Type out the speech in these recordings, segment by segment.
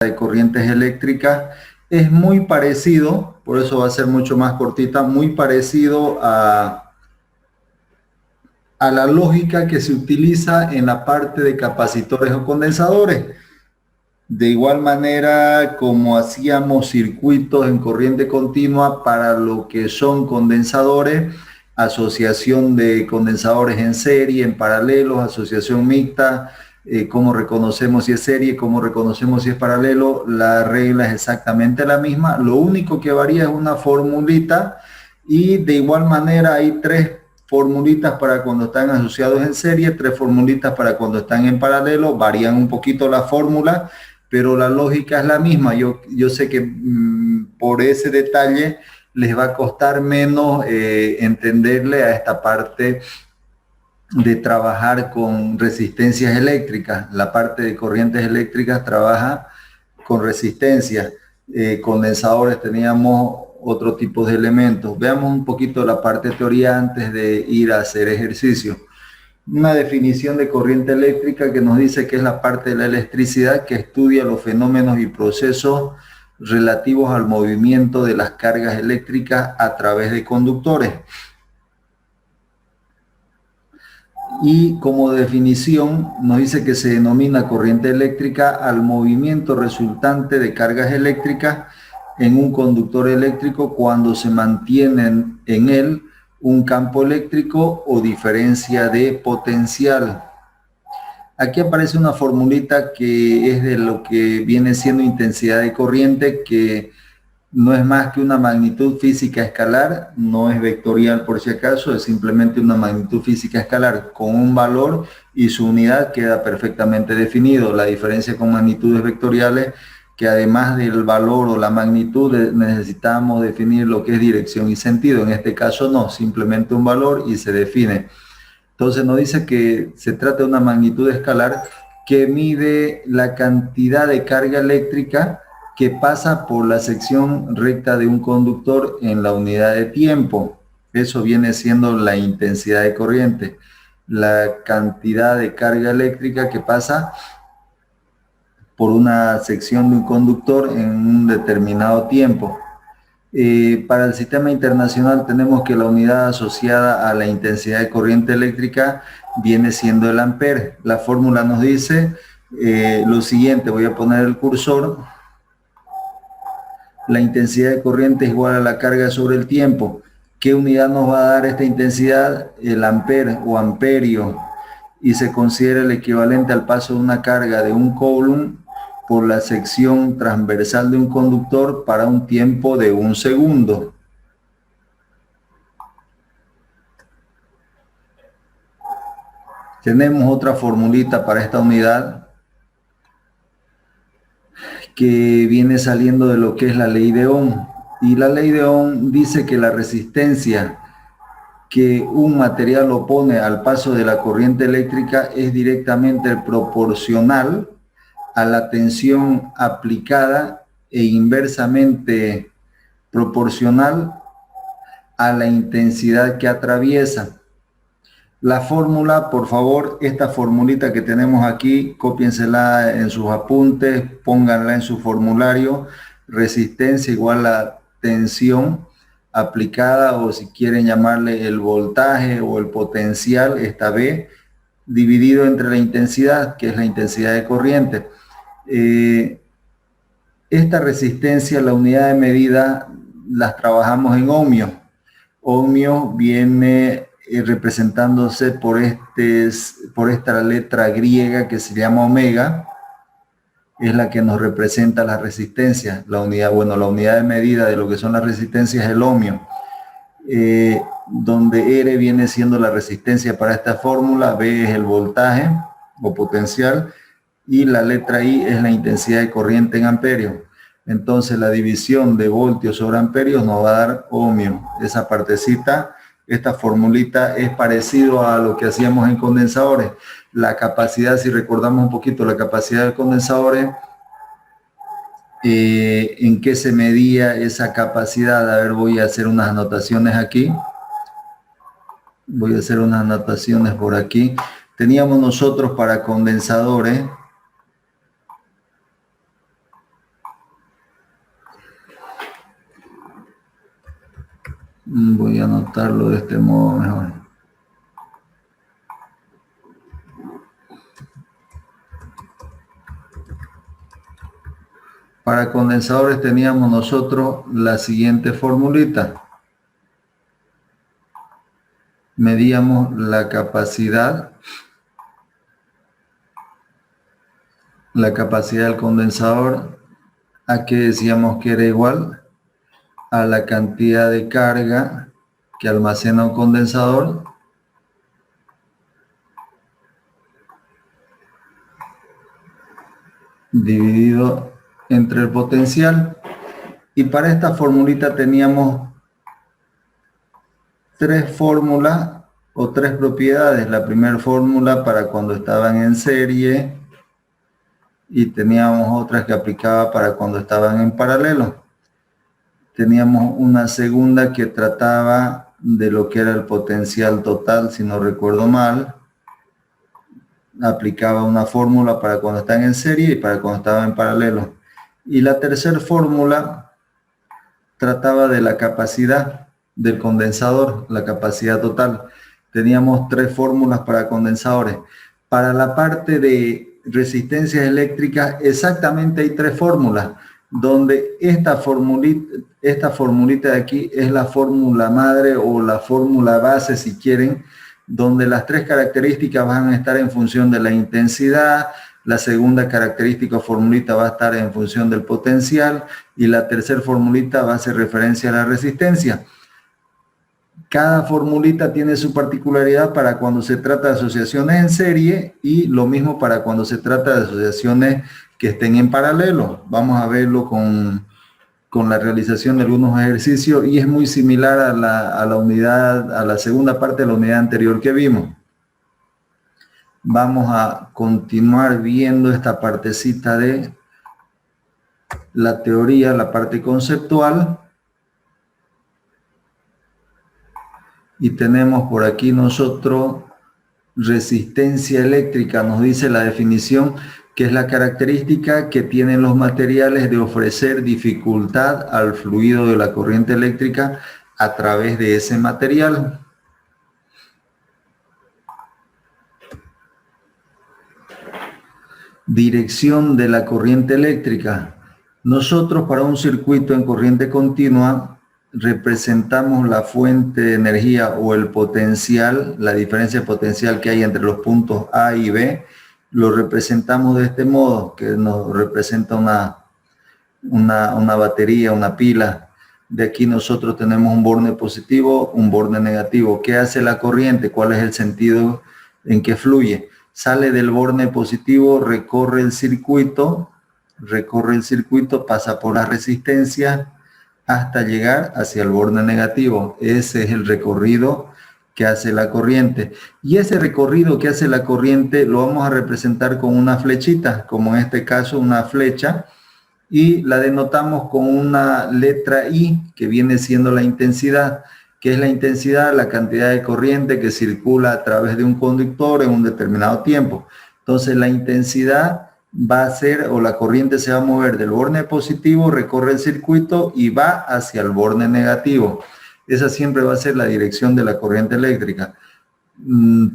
de corrientes eléctricas es muy parecido, por eso va a ser mucho más cortita, muy parecido a la lógica que se utiliza en la parte de capacitores o condensadores. De igual manera como hacíamos circuitos en corriente continua para lo que son condensadores, asociación de condensadores en serie, en paralelo, asociación mixta, cómo reconocemos si es serie, cómo reconocemos si es paralelo, la regla es exactamente la misma, lo único que varía es una formulita y de igual manera hay tres formulitas para cuando están asociados en serie, tres formulitas para cuando están en paralelo, varían un poquito la fórmula, pero la lógica es la misma. Yo sé que por ese detalle les va a costar menos entenderle a esta parte de trabajar con resistencias eléctricas. La parte de corrientes eléctricas trabaja con resistencia. Condensadores teníamos otro tipo de elementos. Veamos un poquito la parte de teoría antes de ir a hacer ejercicio. Una definición de corriente eléctrica que nos dice que es la parte de la electricidad que estudia los fenómenos y procesos relativos al movimiento de las cargas eléctricas a través de conductores. Y como definición nos dice que se denomina corriente eléctrica al movimiento resultante de cargas eléctricas en un conductor eléctrico cuando se mantienen en él un campo eléctrico o diferencia de potencial. Aquí aparece una formulita que es de lo que viene siendo intensidad de corriente, que no es más que una magnitud física escalar, no es vectorial por si acaso, es simplemente una magnitud física escalar con un valor y su unidad queda perfectamente definido. La diferencia con magnitudes vectoriales, que además del valor o la magnitud necesitamos definir lo que es dirección y sentido. En este caso no, simplemente un valor y se define. Entonces nos dice que se trata de una magnitud escalar que mide la cantidad de carga eléctrica que pasa por la sección recta de un conductor en la unidad de tiempo. Eso viene siendo la intensidad de corriente, la cantidad de carga eléctrica que pasa por una sección de un conductor en un determinado tiempo. Para el sistema internacional tenemos que la unidad asociada a la intensidad de corriente eléctrica viene siendo el ampere. La fórmula nos dice lo siguiente, voy a poner el cursor. La intensidad de corriente es igual a la carga sobre el tiempo. ¿Qué unidad nos va a dar esta intensidad? El ampere o amperio. Y se considera el equivalente al paso de una carga de un coulomb por la sección transversal de un conductor para un tiempo de 1 segundo. Tenemos otra formulita para esta unidad que viene saliendo de lo que es la ley de Ohm. Y la ley de Ohm dice que la resistencia que un material opone al paso de la corriente eléctrica es directamente proporcional a la tensión aplicada e inversamente proporcional a la intensidad que atraviesa. La fórmula, por favor, esta formulita que tenemos aquí, cópiensela en sus apuntes, pónganla en su formulario. Resistencia igual a tensión aplicada, o si quieren llamarle el voltaje o el potencial, esta B, dividido entre la intensidad, que es la intensidad de corriente. Esta resistencia, la unidad de medida, las trabajamos en ohmios. Ohmio viene representándose por esta letra griega que se llama omega, es la que nos representa la resistencia. La unidad, bueno, la unidad de medida de lo que son las resistencias es el ohmio, donde R viene siendo la resistencia para esta fórmula, B es el voltaje o potencial, y la letra I es la intensidad de corriente en amperios. Entonces la división de voltios sobre amperios nos va a dar ohmio. Esa partecita, esta formulita es parecido a lo que hacíamos en condensadores. La capacidad, si recordamos un poquito la capacidad de condensadores, ¿en qué se medía esa capacidad? A ver, voy a hacer unas anotaciones aquí. Voy a hacer unas anotaciones por aquí. Teníamos nosotros para condensadores Voy a anotarlo de este modo mejor. Para condensadores teníamos nosotros la siguiente formulita. Medíamos la capacidad del condensador, a que decíamos que era igual a la cantidad de carga que almacena un condensador dividido entre el potencial. Y para esta formulita teníamos tres fórmulas o tres propiedades. La primera fórmula para cuando estaban en serie, y teníamos otras que aplicaba para cuando estaban en paralelo. Teníamos una segunda que trataba de lo que era el potencial total, si no recuerdo mal. Aplicaba una fórmula para cuando están en serie y para cuando estaban en paralelo. Y la tercera fórmula trataba de la capacidad del condensador, la capacidad total. Teníamos tres fórmulas para condensadores. Para la parte de resistencias eléctricas, exactamente hay tres fórmulas, donde esta formulita de aquí es la fórmula madre o la fórmula base, si quieren, donde las tres características van a estar en función de la intensidad, la segunda característica o formulita va a estar en función del potencial y la tercera formulita va a hacer referencia a la resistencia. Cada formulita tiene su particularidad para cuando se trata de asociaciones en serie y lo mismo para cuando se trata de asociaciones que estén en paralelo. Vamos a verlo con la realización de algunos ejercicios y es muy similar a la segunda parte de la unidad anterior que vimos. Vamos a continuar viendo esta partecita de la teoría, la parte conceptual. Y tenemos por aquí nosotros resistencia eléctrica, nos dice la definición, que es la característica que tienen los materiales de ofrecer dificultad al fluido de la corriente eléctrica a través de ese material. Dirección de la corriente eléctrica. Nosotros para un circuito en corriente continua representamos la fuente de energía o el potencial, la diferencia potencial que hay entre los puntos A y B, lo representamos de este modo, que nos representa una batería, una pila. De aquí nosotros tenemos un borne positivo, un borne negativo. ¿Qué hace la corriente? ¿Cuál es el sentido en que fluye? Sale del borne positivo, recorre el circuito, pasa por la resistencia hasta llegar hacia el borne negativo. Ese es el recorrido que hace la corriente. Y ese recorrido que hace la corriente lo vamos a representar con una flechita, como en este caso una flecha, y la denotamos con una letra I, que viene siendo la intensidad. ¿Qué es la intensidad? La cantidad de corriente que circula a través de un conductor en un determinado tiempo. Entonces la intensidad va a ser, o la corriente se va a mover del borne positivo, recorre el circuito y va hacia el borne negativo. Esa siempre va a ser la dirección de la corriente eléctrica.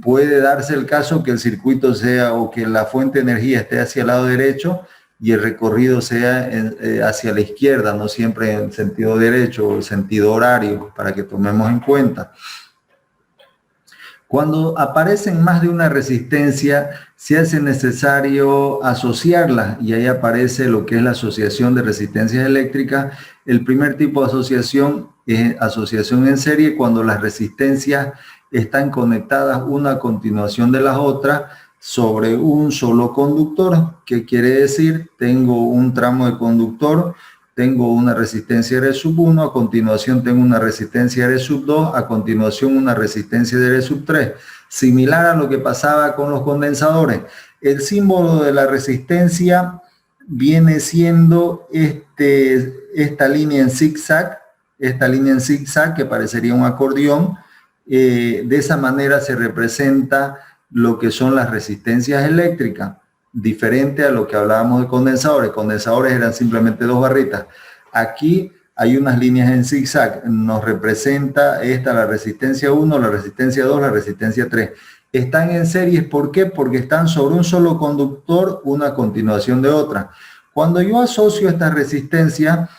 Puede darse el caso que el circuito sea, o que la fuente de energía esté hacia el lado derecho y el recorrido sea hacia la izquierda, no siempre en sentido derecho o sentido horario, para que tomemos en cuenta. Cuando aparecen más de una resistencia, se hace necesario asociarla, y ahí aparece lo que es la asociación de resistencias eléctricas. El primer tipo de asociación es asociación en serie, cuando las resistencias están conectadas una a continuación de las otras sobre un solo conductor. ¿Qué quiere decir? Tengo un tramo de conductor, tengo una resistencia R1, a continuación tengo una resistencia R2, a continuación una resistencia de R3. Similar a lo que pasaba con los condensadores. El símbolo de la resistencia viene siendo esta línea en zigzag, que parecería un acordeón. De esa manera se representa lo que son las resistencias eléctricas, diferente a lo que hablábamos de condensadores. Condensadores eran simplemente dos barritas. Aquí hay unas líneas en zigzag, nos representa esta la resistencia 1, la resistencia 2, la resistencia 3. Están en series, ¿por qué? Porque están sobre un solo conductor, una continuación de otra. Cuando yo asocio esta resistencia,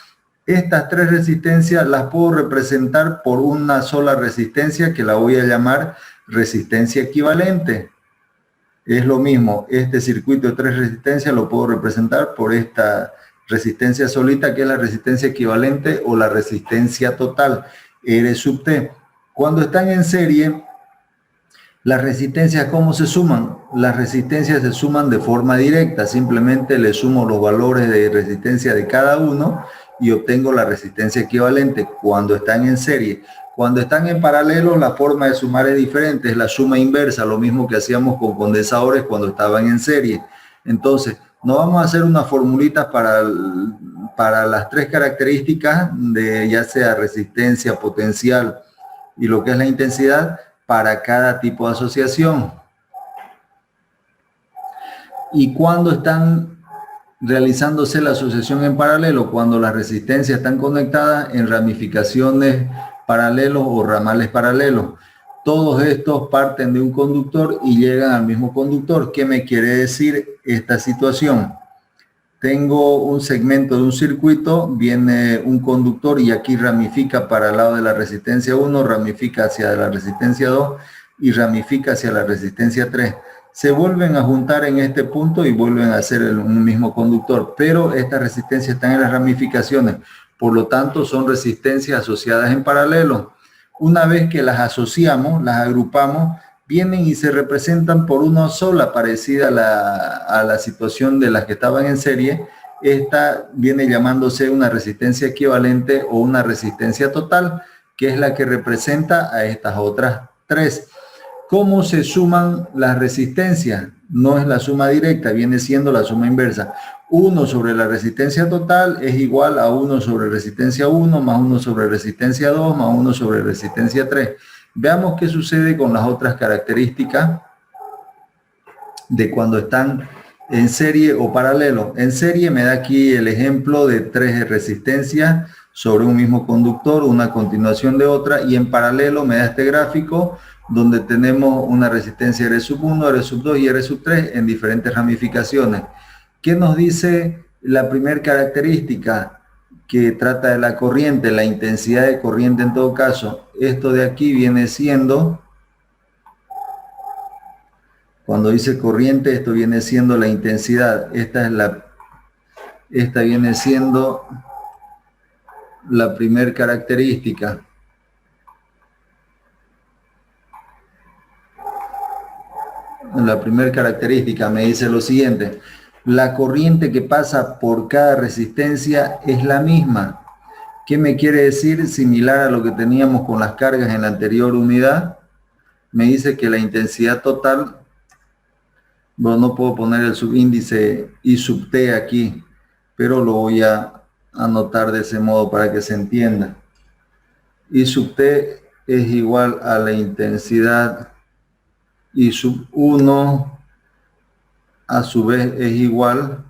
estas tres resistencias las puedo representar por una sola resistencia que la voy a llamar resistencia equivalente. Es lo mismo, este circuito de tres resistencias lo puedo representar por esta resistencia solita, que es la resistencia equivalente o la resistencia total, R sub T. Cuando están en serie, las resistencias, ¿cómo se suman? Las resistencias se suman de forma directa, simplemente le sumo los valores de resistencia de cada uno y obtengo la resistencia equivalente cuando están en serie. Cuando están en paralelo, la forma de sumar es diferente, es la suma inversa, lo mismo que hacíamos con condensadores cuando estaban en serie. Entonces, no vamos a hacer unas formulitas para las tres características de ya sea resistencia, potencial y lo que es la intensidad para cada tipo de asociación. Y cuando están realizándose la asociación en paralelo, cuando las resistencias están conectadas en ramificaciones paralelos o ramales paralelos. Todos estos parten de un conductor y llegan al mismo conductor. ¿Qué me quiere decir esta situación? Tengo un segmento de un circuito, viene un conductor y aquí ramifica para el lado de la resistencia 1, ramifica hacia la resistencia 2 y ramifica hacia la resistencia 3. Se vuelven a juntar en este punto y vuelven a ser un mismo conductor, pero estas resistencias están en las ramificaciones. Por lo tanto, son resistencias asociadas en paralelo. Una vez que las asociamos, las agrupamos, vienen y se representan por una sola, parecida a la situación de las que estaban en serie. Esta viene llamándose una resistencia equivalente o una resistencia total, que es la que representa a estas otras tres. ¿Cómo se suman las resistencias? No es la suma directa, viene siendo la suma inversa. 1 sobre la resistencia total es igual a 1 sobre resistencia 1 más 1 sobre resistencia 2 más 1 sobre resistencia 3. Veamos qué sucede con las otras características de cuando están en serie o paralelo. En serie me da aquí el ejemplo de 3 resistencias sobre un mismo conductor, una continuación de otra, y en paralelo me da este gráfico donde tenemos una resistencia R sub 1, R sub 2 y R sub 3 en diferentes ramificaciones. ¿Qué nos dice la primera característica que trata de la corriente, la intensidad de corriente en todo caso? Esto de aquí viene siendo, cuando dice corriente, esto viene siendo la intensidad. Esta viene siendo la primera característica. La primera característica me dice lo siguiente: la corriente que pasa por cada resistencia es la misma. ¿Qué me quiere decir? Similar a lo que teníamos con las cargas en la anterior unidad. Me dice que la intensidad total, bueno, no puedo poner el subíndice I sub T aquí, pero lo voy a anotar de ese modo para que se entienda. I sub T es igual a la intensidad I sub 1, a su vez es igual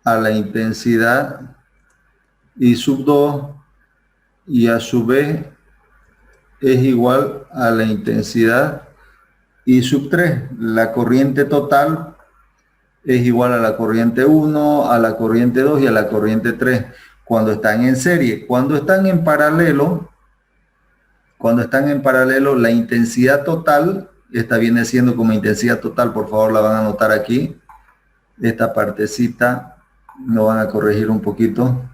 a la intensidad I sub 2 y a su vez es igual a la intensidad I sub 3. La corriente total es igual a la corriente 1, a la corriente 2 y a la corriente 3 cuando están en serie. Cuando están en paralelo, la intensidad total, esta viene siendo como intensidad total, por favor la van a anotar aquí. Esta partecita lo van a corregir un poquito.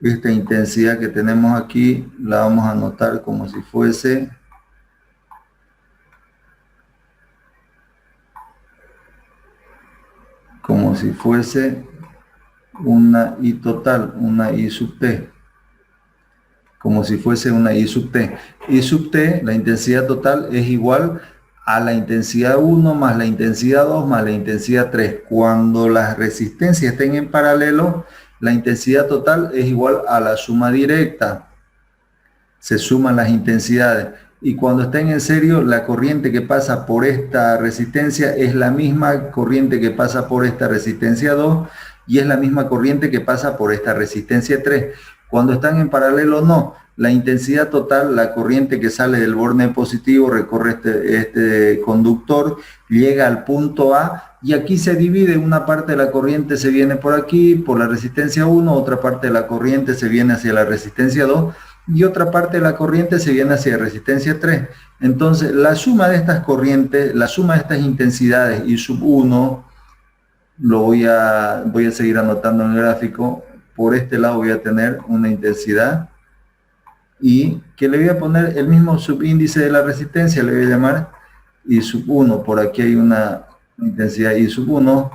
Esta intensidad que tenemos aquí la vamos a anotar como si fuese una I total, una I sub T. Como si fuese una I sub T. I sub T, la intensidad total, es igual a la intensidad 1 más la intensidad 2 más la intensidad 3. Cuando las resistencias estén en paralelo, la intensidad total es igual a la suma directa. Se suman las intensidades. Y cuando estén en serio, la corriente que pasa por esta resistencia es la misma corriente que pasa por esta resistencia 2 y es la misma corriente que pasa por esta resistencia 3. Cuando están en paralelo, no. La intensidad total, la corriente que sale del borde positivo, recorre este conductor, llega al punto A, y aquí se divide. Una parte de la corriente se viene por aquí, por la resistencia 1, otra parte de la corriente se viene hacia la resistencia 2, y otra parte de la corriente se viene hacia la resistencia 3. Entonces, la suma de estas corrientes, la suma de estas intensidades y sub 1, voy a seguir anotando en el gráfico. Por este lado voy a tener una intensidad, y que le voy a poner el mismo subíndice de la resistencia, le voy a llamar I sub 1. Por aquí hay una intensidad I sub 1,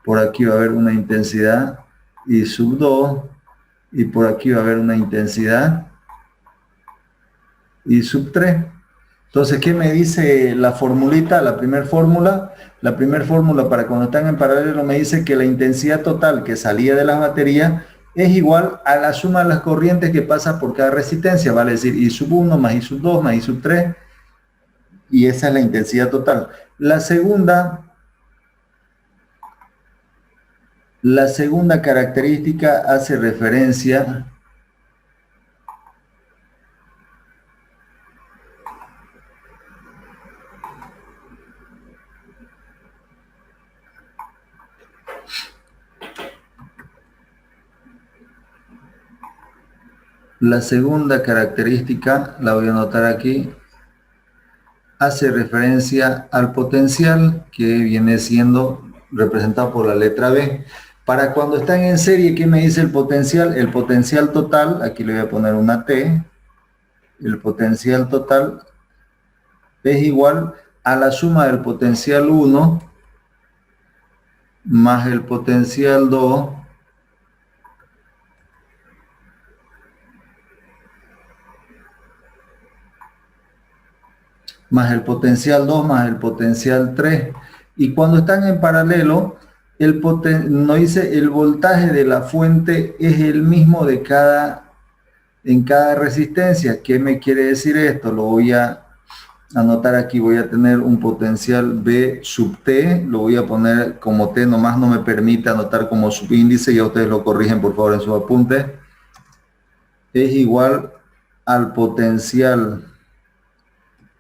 por aquí va a haber una intensidad I sub 2, y por aquí va a haber una intensidad I sub 3. Entonces, ¿qué me dice la formulita? La primera fórmula para cuando están en paralelo me dice que la intensidad total que salía de las baterías es igual a la suma de las corrientes que pasa por cada resistencia, vale decir I sub 1 más I sub 2 más I sub 3, y esa es la intensidad total. La segunda característica hace referencia la voy a anotar aquí, hace referencia al potencial, que viene siendo representado por la letra B. Para cuando están en serie, ¿qué me dice el potencial? El potencial total, aquí le voy a poner una T, el potencial total es igual a la suma del potencial 1 más el potencial 2 más el potencial 2 más el potencial 3. Y cuando están en paralelo, nos dice el voltaje de la fuente es el mismo en cada resistencia. ¿Qué me quiere decir esto? Lo voy a anotar aquí. Voy a tener un potencial B sub T, lo voy a poner como T, nomás no me permite anotar como subíndice, ya ustedes lo corrigen por favor en sus apuntes. Es igual al potencial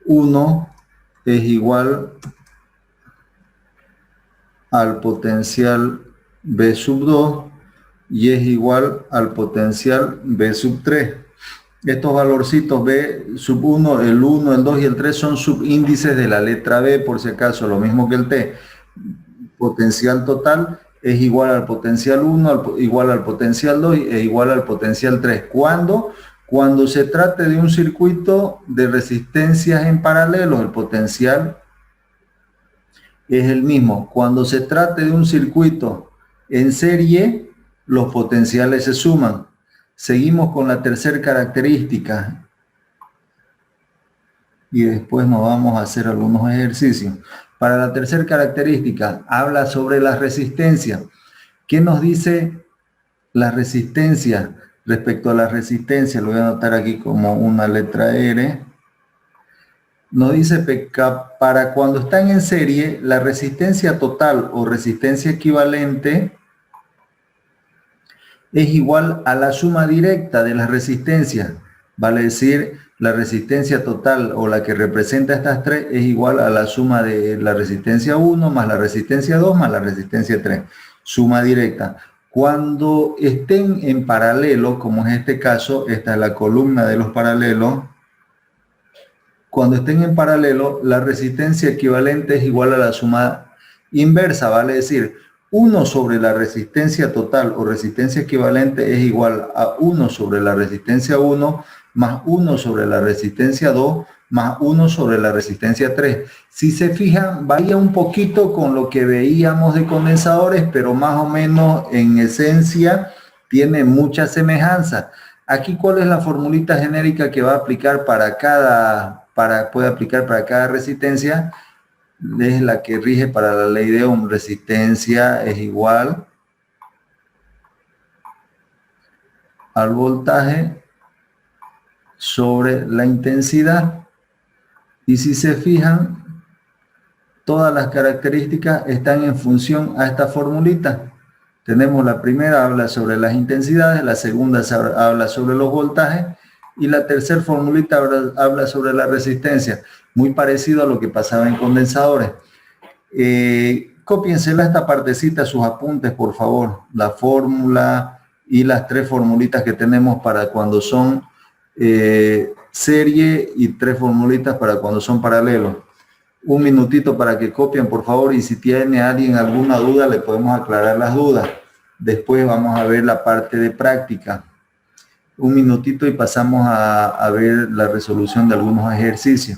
1 es igual al potencial B sub 2 y es igual al potencial B sub 3. Estos valorcitos B sub 1, el 1, el 2 y el 3 son subíndices de la letra B, por si acaso, lo mismo que el T. Potencial total es igual al potencial 1, igual al potencial 2 e igual al potencial 3. Cuando se trate de un circuito de resistencias en paralelo, el potencial es el mismo. Cuando se trate de un circuito en serie, los potenciales se suman. Seguimos con la tercera característica y después nos vamos a hacer algunos ejercicios. Para la tercera característica, habla sobre la resistencia. ¿Qué nos dice la resistencia? Respecto a la resistencia, lo voy a anotar aquí como una letra R. Nos dice que para cuando están en serie, la resistencia total o resistencia equivalente es igual a la suma directa de las resistencias. Vale decir, la resistencia total o la que representa estas tres es igual a la suma de la resistencia 1 más la resistencia 2 más la resistencia 3. Suma directa. Cuando estén en paralelo, como es este caso, esta es la columna de los paralelos. Cuando estén en paralelo, la resistencia equivalente es igual a la suma inversa, vale decir, 1 sobre la resistencia total o resistencia equivalente es igual a 1 sobre la resistencia 1 más 1 sobre la resistencia 2 más 1 sobre la resistencia 3. Si se fijan, varía un poquito con lo que veíamos de condensadores, pero más o menos en esencia tiene mucha semejanza. Aquí, ¿cuál es la formulita genérica que va a aplicar puede aplicar para cada resistencia? Es la que rige para la ley de Ohm. Resistencia es igual al voltaje sobre la intensidad. Y si se fijan, todas las características están en función a esta formulita. Tenemos la primera, habla sobre las intensidades, la segunda habla sobre los voltajes y la tercera formulita habla sobre la resistencia, muy parecido a lo que pasaba en condensadores. Cópiensela esta partecita, sus apuntes, por favor, la fórmula y las tres formulitas que tenemos para cuando son serie y tres formulitas para cuando son paralelos. Un minutito para que copien, por favor, y si tiene alguien alguna duda, le podemos aclarar las dudas. Después vamos a ver la parte de práctica. Un minutito y pasamos a ver la resolución de algunos ejercicios.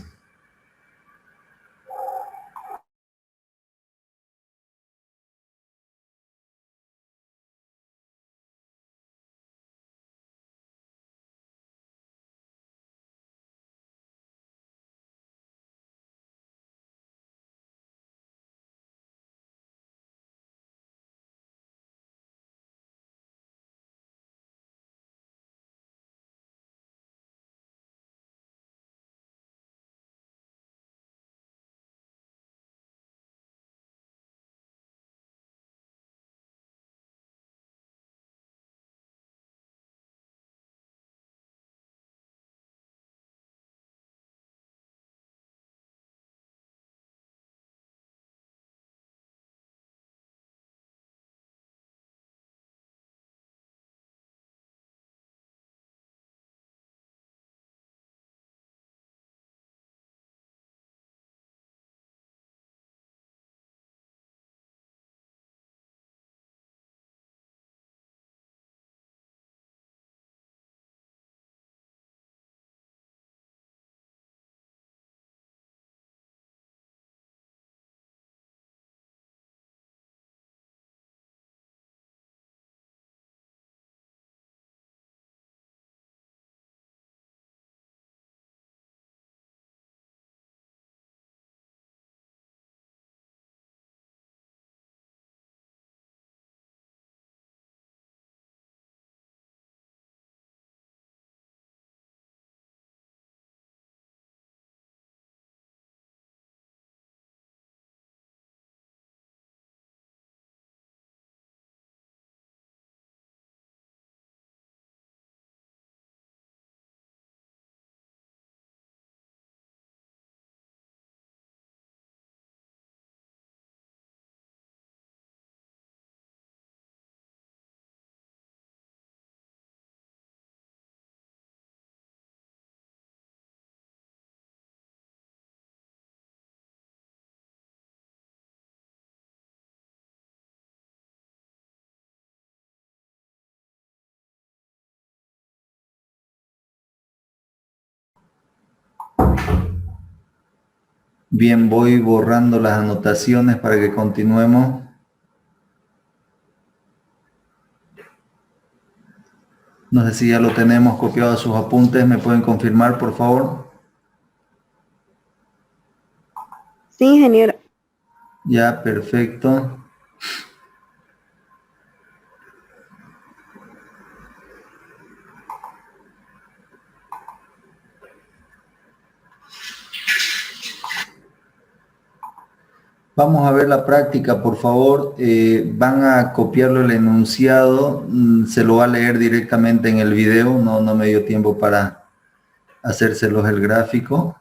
Bien, voy borrando las anotaciones para que continuemos. No sé si ya lo tenemos copiado a sus apuntes. ¿Me pueden confirmar, por favor? Sí, ingeniero. Ya, perfecto. Vamos a ver la práctica, por favor. Van a copiarlo el enunciado. Se lo va a leer directamente en el video. No me dio tiempo para hacérselos el gráfico.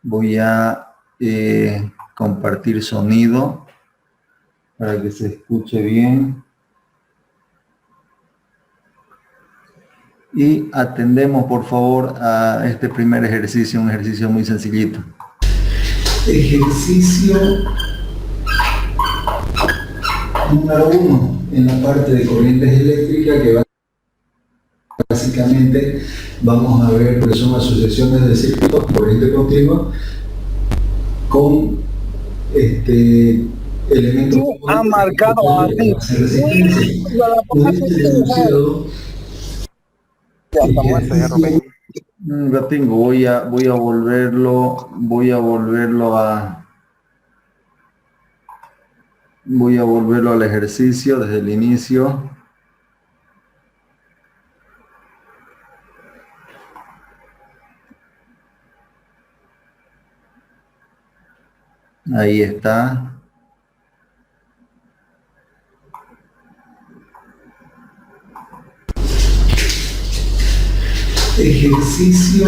Voy a compartir sonido para que se escuche bien. Y atendemos, por favor, a este primer ejercicio, un ejercicio muy sencillito. Ejercicio número 1, en la parte de corrientes eléctricas, que básicamente vamos a ver lo que son asociaciones de circuitos, corriente continua, con elementos han marcado así. resistencia. Nos dice el enunciado. Ya está muerto, ya Rubén. Lo tengo, voy a volverlo al ejercicio desde el inicio. Ahí está. Ejercicio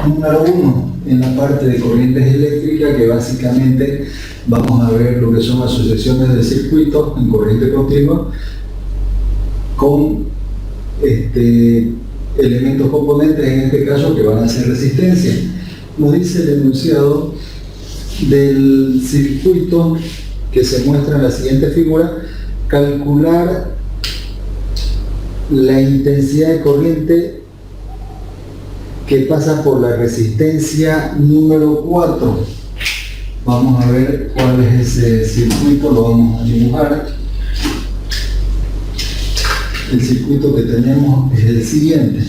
número 1 en la parte de corrientes eléctricas, que básicamente vamos a ver lo que son asociaciones de circuitos en corriente continua con elementos componentes, en este caso, que van a ser resistencia. Nos dice el enunciado del circuito que se muestra en la siguiente figura: calcular la intensidad de corriente que pasa por la resistencia número 4. Vamos a ver cuál es ese circuito, lo vamos a dibujar. El circuito que tenemos es el siguiente.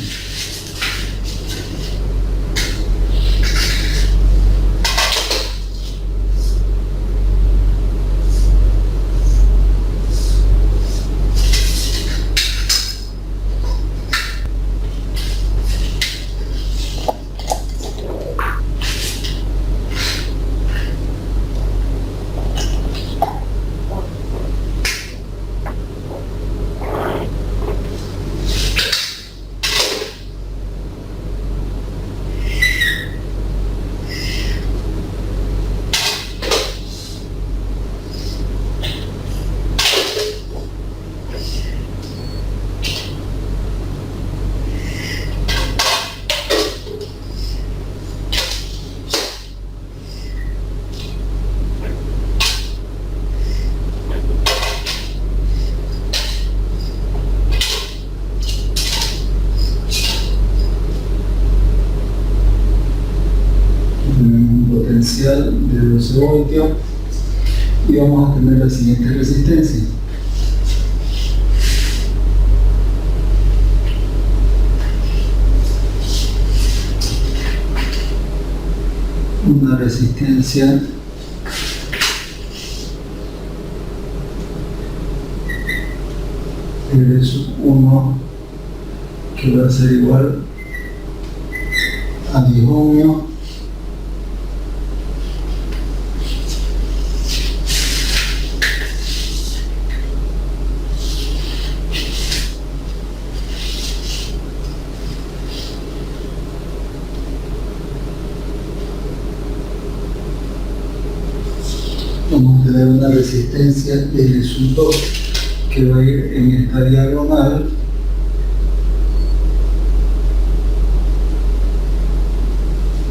De 12 voltios y vamos a tener la siguiente resistencia. Una resistencia R1 que va a ser igual a 10 ohmios. Vamos a tener una resistencia R2 que va a ir en esta diagonal.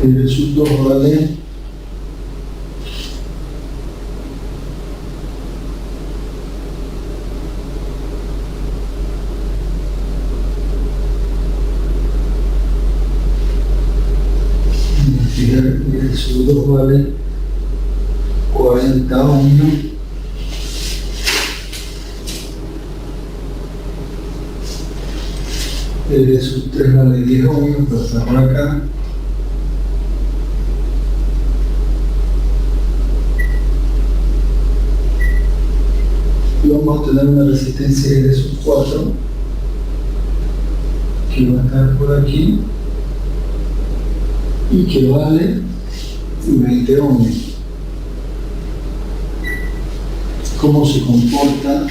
R2 vale R2 vale 40 ohmios. R3 vale 10 ohmios, pasa por acá. Y vamos a tener una resistencia R4 que va a estar por aquí y que vale 20 ohmios. ¿Cómo se comporta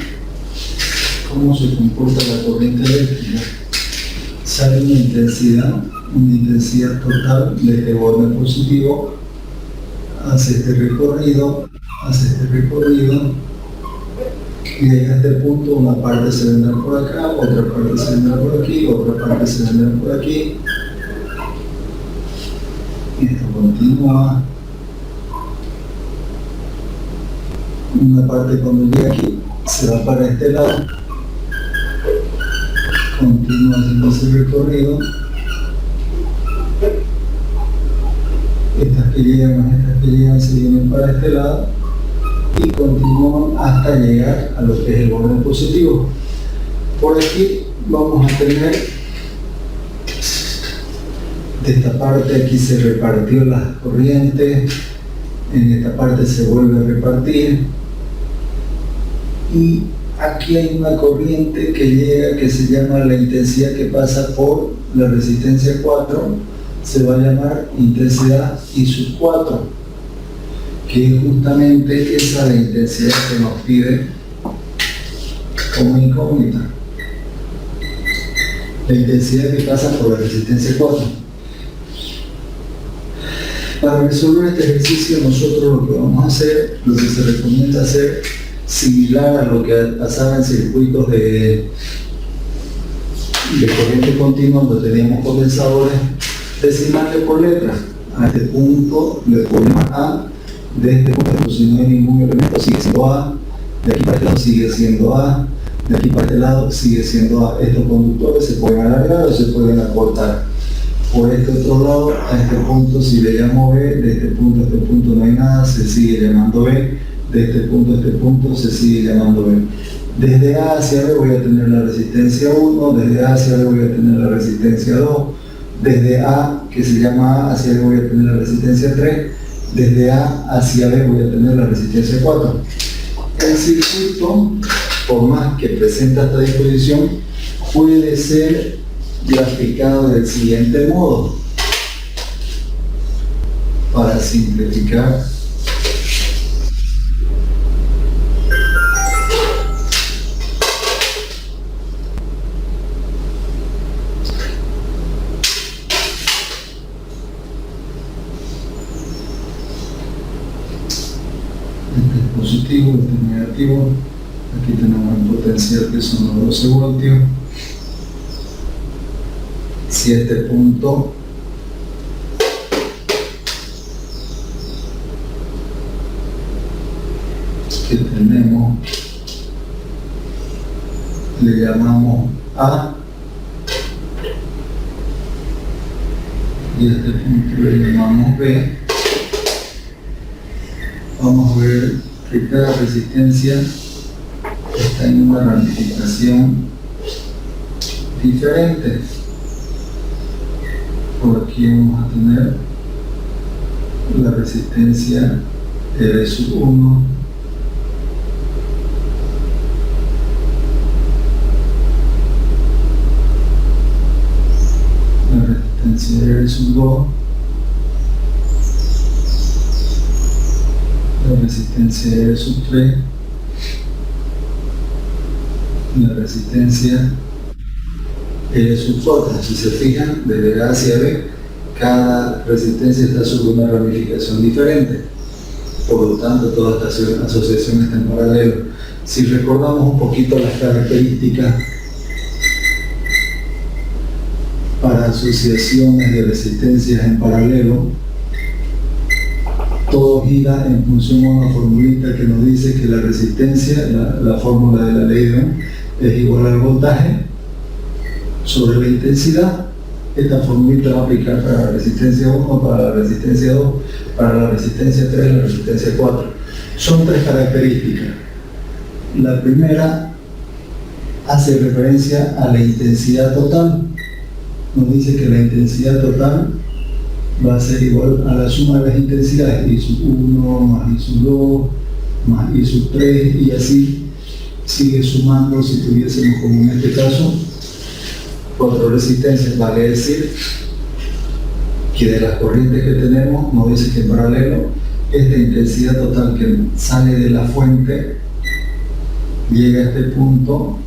la corriente eléctrica? Sale una intensidad total desde el borde positivo, hace este recorrido, y llega a este punto. Una parte se vendrá por acá, otra parte se vendrá por aquí, otra parte se vendrá por aquí. Esto continúa. Una parte, cuando llega aquí, se va para este lado, continúa haciendo ese recorrido. Estas que llegan se vienen para este lado y continúan hasta llegar a lo que es el borde positivo. Por aquí vamos a tener, de esta parte aquí se repartió las corrientes, en esta parte se vuelve a repartir. Y aquí hay una corriente que llega, que se llama la intensidad que pasa por la resistencia 4, se va a llamar intensidad I4, que es justamente esa la intensidad que nos pide como incógnita. la intensidad que pasa por la resistencia 4. Para resolver este ejercicio nosotros lo que vamos a hacer, lo que se recomienda hacer, similar a lo que pasaba en circuitos de corriente continua donde teníamos condensadores, decimarle por letras. A este punto le ponemos A, de este punto si no hay ningún elemento sigue siendo A, de aquí para este lado sigue siendo A, de aquí para este lado sigue siendo A. Estos conductores se pueden alargar o se pueden acortar. Por este otro lado, a este punto si le llamo B, de este punto a este punto no hay nada, se sigue llamando B, de este punto a este punto se sigue llamando B. Desde A hacia B voy a tener la resistencia 1, desde A hacia B voy a tener la resistencia 2, desde A, que se llama A hacia B voy a tener la resistencia 3, desde A hacia B voy a tener la resistencia 4. El circuito, por más que presenta esta disposición, puede ser graficado del siguiente modo. Para simplificar, este es positivo, este es negativo. Aquí tenemos el potencial que son los 12 voltios. Si este punto que tenemos le llamamos A y este punto le llamamos B, vamos a ver que cada resistencia está en una ramificación diferente. Por aquí vamos a tener la resistencia R1, la resistencia R2, la resistencia R3, la resistencia R4. Si se fijan, desde A hacia B, cada resistencia está sobre una ramificación diferente. Por lo tanto, toda esta asociación está en paralelo. Si recordamos un poquito las características para asociaciones de resistencias en paralelo, todo gira en función a una formulita que nos dice que la resistencia, la fórmula de la ley de Ohm, es igual al voltaje sobre la intensidad. Esta formulita va a aplicar para la resistencia 1, para la resistencia 2, para la resistencia 3 y la resistencia 4. Son tres características. La primera hace referencia a la intensidad total. Nos dice que la intensidad total va a ser igual a la suma de las intensidades, I sub 1 más I sub 2 más I sub 3, y así sigue sumando. Si tuviésemos, como en este caso, 4 resistencias, vale decir que de las corrientes que tenemos, nos dice que en paralelo esta intensidad total que sale de la fuente llega a este punto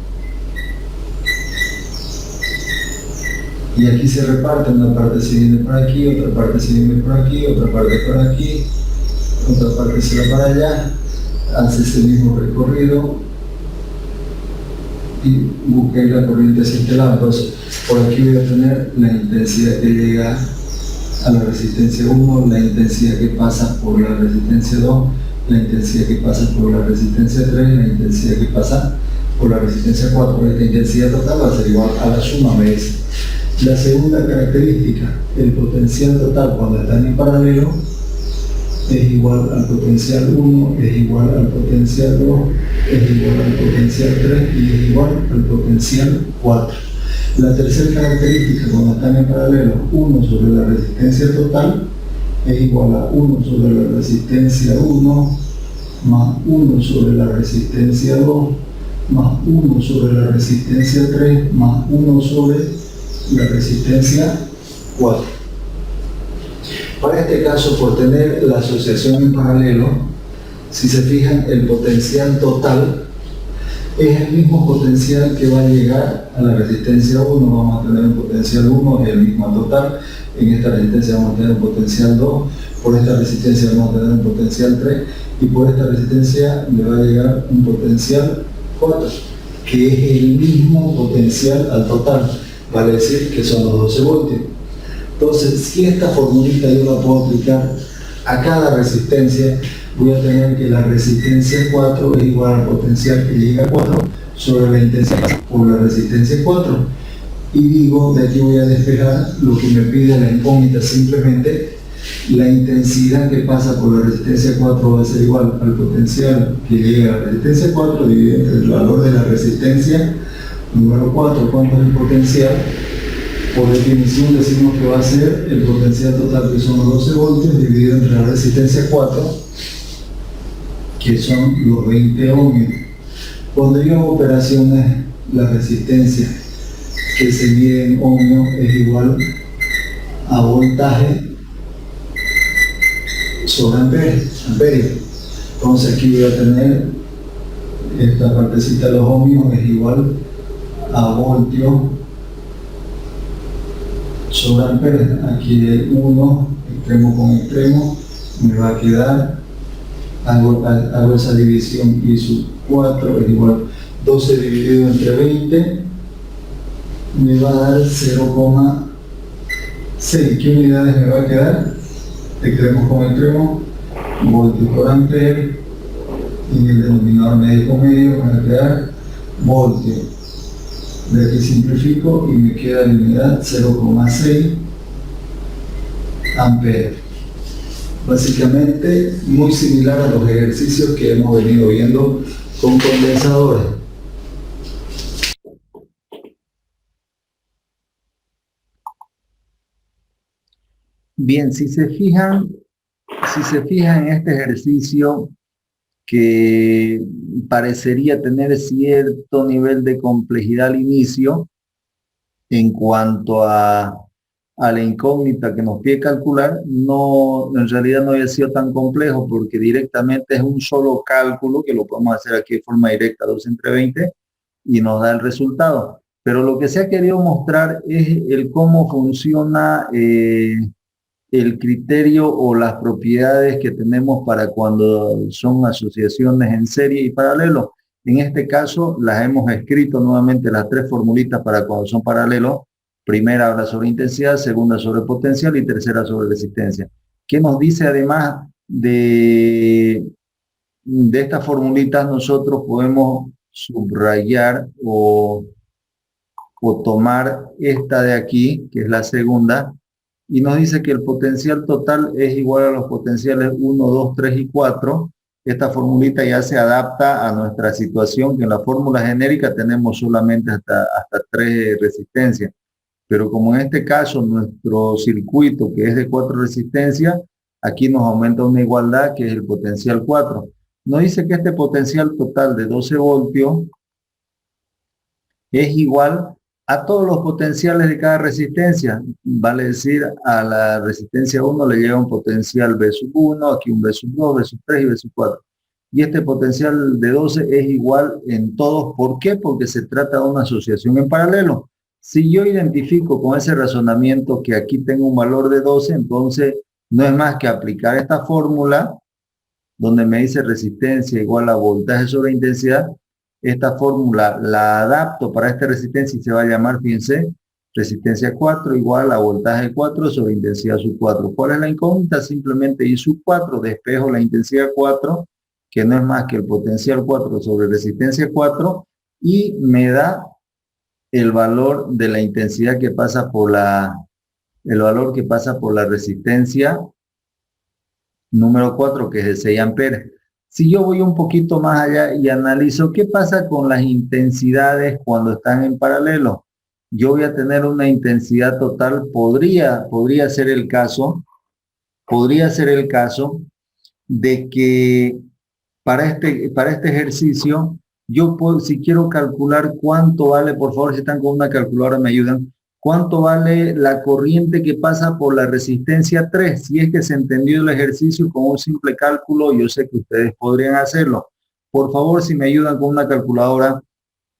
y aquí se reparte. Una parte se viene por aquí, otra parte se viene por aquí, otra parte por aquí, otra parte se va para allá, hace ese mismo recorrido y busqué la corriente hacia este lado. Entonces, por aquí voy a tener la intensidad que llega a la resistencia 1, la intensidad que pasa por la resistencia 2, la intensidad que pasa por la resistencia 3, la intensidad que pasa por la resistencia 4. Esta intensidad total va a ser igual a la suma de esas. La segunda característica, el potencial total cuando están en paralelo es igual al potencial 1, es igual al potencial 2, es igual al potencial 3 y es igual al potencial 4. La tercera característica cuando están en paralelo, 1 sobre la resistencia total es igual a 1 sobre la resistencia 1 más 1 sobre la resistencia 2 más 1 sobre la resistencia 3 más 1 sobre la resistencia 4. Para este caso, por tener la asociación en paralelo, si se fijan, el potencial total es el mismo potencial que va a llegar a la resistencia 1. Vamos a tener un potencial 1, es el mismo total. En esta resistencia vamos a tener un potencial 2, por esta resistencia vamos a tener un potencial 3 y por esta resistencia le va a llegar un potencial 4, que es el mismo potencial al total, vale decir que son los 12 voltios. Entonces, si esta formulita yo la puedo aplicar a cada resistencia, voy a tener que la resistencia 4 es igual al potencial que llega a 4 sobre la intensidad por la resistencia 4. Y digo, de aquí voy a despejar lo que me pide la incógnita, simplemente la intensidad que pasa por la resistencia 4 va a ser igual al potencial que llega a la resistencia 4 dividido entre el valor de la resistencia número 4. ¿Cuánto es el potencial? Por definición decimos que va a ser el potencial total, que son los 12 voltios, dividido entre la resistencia 4, que son los 20 ohmios. Cuando yo hago operaciones, la resistencia que se mide en ohmios es igual a voltaje sobre amperio. Entonces aquí voy a tener esta partecita de los ohmios es igual a voltios sobre amperes. Aquí el 1, extremo con extremo, me va a quedar, hago esa división, y sub 4 es igual 12 dividido entre 20, me va a dar 0,6. ¿Qué unidades me va a quedar? Extremo con extremo, voltios por amperes, y en el denominador medio con medio me va a quedar voltios. De aquí simplifico y me queda la unidad 0,6 amperes. Básicamente muy similar a los ejercicios que hemos venido viendo con condensadores. Bien, si se fijan en este ejercicio, que parecería tener cierto nivel de complejidad al inicio en cuanto a la incógnita que nos pide calcular, no, en realidad no había sido tan complejo, porque directamente es un solo cálculo que lo podemos hacer aquí de forma directa, 2 entre 20, y nos da el resultado. Pero lo que se ha querido mostrar es el cómo funciona el criterio o las propiedades que tenemos para cuando son asociaciones en serie y paralelo. En este caso las hemos escrito nuevamente, las 3 formulitas para cuando son paralelos. Primera habla sobre intensidad, segunda sobre potencial y tercera sobre resistencia. ¿Qué nos dice además de estas formulitas? Nosotros podemos subrayar o tomar esta de aquí, que es la segunda, y nos dice que el potencial total es igual a los potenciales 1, 2, 3 y 4. Esta formulita ya se adapta a nuestra situación, que en la fórmula genérica tenemos solamente hasta 3 resistencias. Pero como en este caso nuestro circuito, que es de 4 resistencias, aquí nos aumenta una igualdad, que es el potencial 4. Nos dice que este potencial total de 12 voltios es igual a todos los potenciales de cada resistencia. Vale decir, a la resistencia 1 le llega un potencial V sub 1, aquí un V sub 2, V sub 3 y V sub 4. Y este potencial de 12 es igual en todos. ¿Por qué? Porque se trata de una asociación en paralelo. Si yo identifico con ese razonamiento que aquí tengo un valor de 12, entonces no es más que aplicar esta fórmula, donde me dice resistencia igual a voltaje sobre intensidad. Esta fórmula la adapto para esta resistencia y se va a llamar, fíjense, resistencia 4 igual a voltaje 4 sobre intensidad sub 4. ¿Cuál es la incógnita? Simplemente I sub 4, despejo la intensidad 4, que no es más que el potencial 4 sobre resistencia 4, y me da el valor de la intensidad que pasa por el valor que pasa por la resistencia número 4, que es de 6 amperes. Si yo voy un poquito más allá y analizo qué pasa con las intensidades cuando están en paralelo, yo voy a tener una intensidad total, podría ser el caso de que para este ejercicio, yo puedo, si quiero calcular cuánto vale, por favor, si están con una calculadora me ayudan, cuánto vale la corriente que pasa por la resistencia 3, si es que se entendió el ejercicio con un simple cálculo. Yo sé que ustedes podrían hacerlo. Por favor, si me ayudan con una calculadora,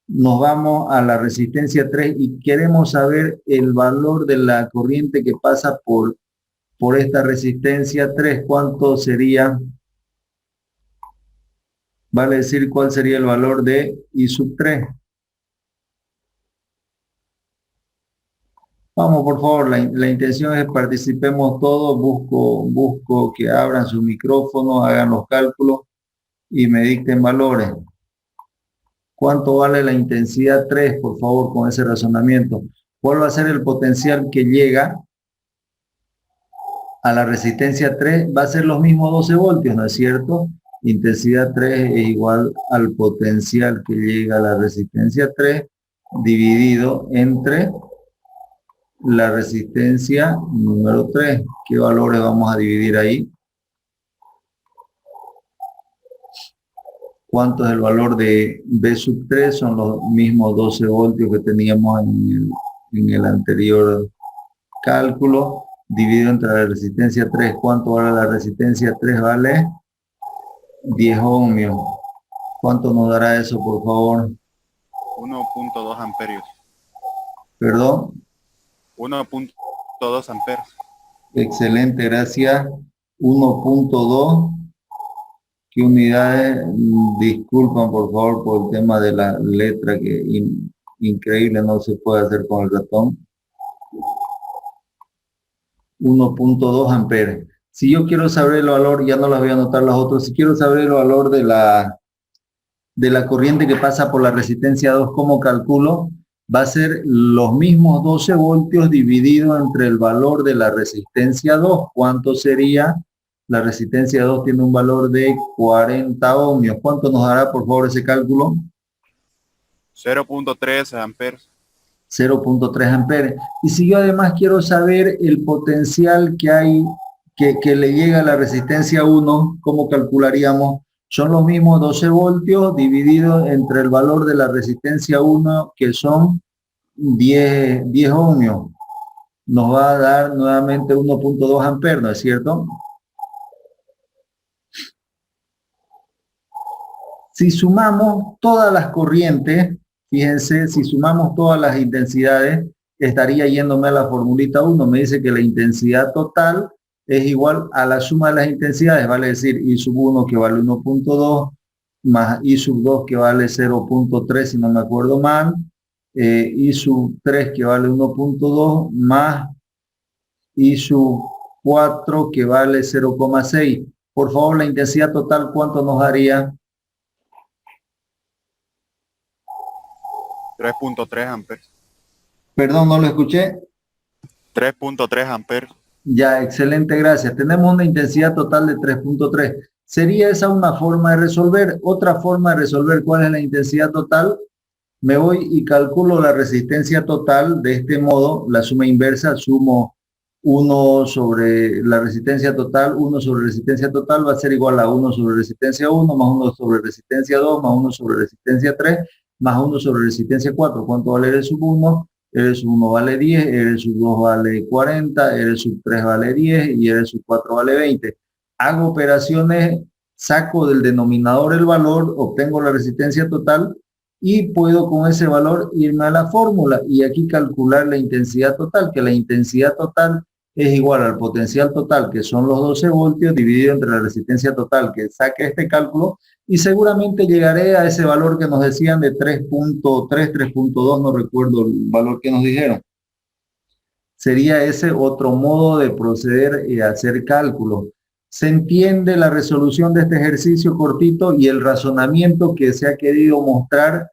nos vamos a la resistencia 3 y queremos saber el valor de la corriente que pasa por esta resistencia 3. ¿Cuánto sería? Vale decir cuál sería el valor de I sub 3. Vamos, por favor, la intención es que participemos todos. Busco que abran su micrófono, hagan los cálculos y me dicten valores. ¿Cuánto vale la intensidad 3, por favor, con ese razonamiento? ¿Cuál va a ser el potencial que llega a la resistencia 3? Va a ser los mismos 12 voltios, ¿no es cierto? Intensidad 3 es igual al potencial que llega a la resistencia 3 dividido entre la resistencia número 3. ¿Qué valores vamos a dividir ahí? ¿Cuánto es el valor de B sub 3? Son los mismos 12 voltios que teníamos en el anterior cálculo. Dividido entre la resistencia 3. ¿Cuánto vale la resistencia 3? Vale 10 ohmios. ¿Cuánto nos dará eso, por favor? 1.2 amperios. Perdón. 1.2 amperes. Excelente, gracias. 1.2. ¿Qué unidades? Disculpan, por favor, por el tema de la letra que increíble, no se puede hacer con el ratón. 1.2 amperes. Si yo quiero saber el valor, ya no las voy a anotar las otras. Si quiero saber el valor de la corriente que pasa por la resistencia 2, ¿cómo calculo? Va a ser los mismos 12 voltios dividido entre el valor de la resistencia 2. ¿Cuánto sería? La resistencia 2 tiene un valor de 40 ohmios. ¿Cuánto nos dará, por favor, ese cálculo? 0.3 amperes. 0.3 amperes. Y si yo además quiero saber el potencial que hay, que le llega a la resistencia 1, ¿cómo calcularíamos? Son los mismos 12 voltios divididos entre el valor de la resistencia 1, que son 10 ohmios. Nos va a dar nuevamente 1.2 amperes, ¿no es cierto? Si sumamos todas las corrientes, fíjense, si sumamos todas las intensidades, estaría yéndome a la formulita 1. Me dice que la intensidad total es igual a la suma de las intensidades, vale decir I sub 1 que vale 1.2, más I sub 2 que vale 0.3, si no me acuerdo mal, I sub 3 que vale 1.2, más I sub 4 que vale 0.6. Por favor, la intensidad total, ¿cuánto nos daría? 3.3 amperes. Perdón, no lo escuché. 3.3 amperes. Ya, excelente, gracias. Tenemos una intensidad total de 3.3. ¿Sería esa una forma de resolver? Otra forma de resolver cuál es la intensidad total. Me voy y calculo la resistencia total de este modo, la suma inversa, sumo 1 sobre la resistencia total, 1 sobre resistencia total va a ser igual a 1 sobre resistencia 1, más 1 sobre resistencia 2, más 1 sobre resistencia 3, más 1 sobre resistencia 4. ¿Cuánto vale R sub 1? R sub 1 vale 10, R sub 2 vale 40, R sub 3 vale 10 y R sub 4 vale 20. Hago operaciones, saco del denominador el valor, obtengo la resistencia total y puedo con ese valor irme a la fórmula y aquí calcular la intensidad total, que la intensidad total es igual al potencial total, que son los 12 voltios, dividido entre la resistencia total, que saque este cálculo, y seguramente llegaré a ese valor que nos decían de 3.3, 3.2, no recuerdo el valor que nos dijeron. Sería ese otro modo de proceder y hacer cálculos. Se entiende la resolución de este ejercicio cortito y el razonamiento que se ha querido mostrar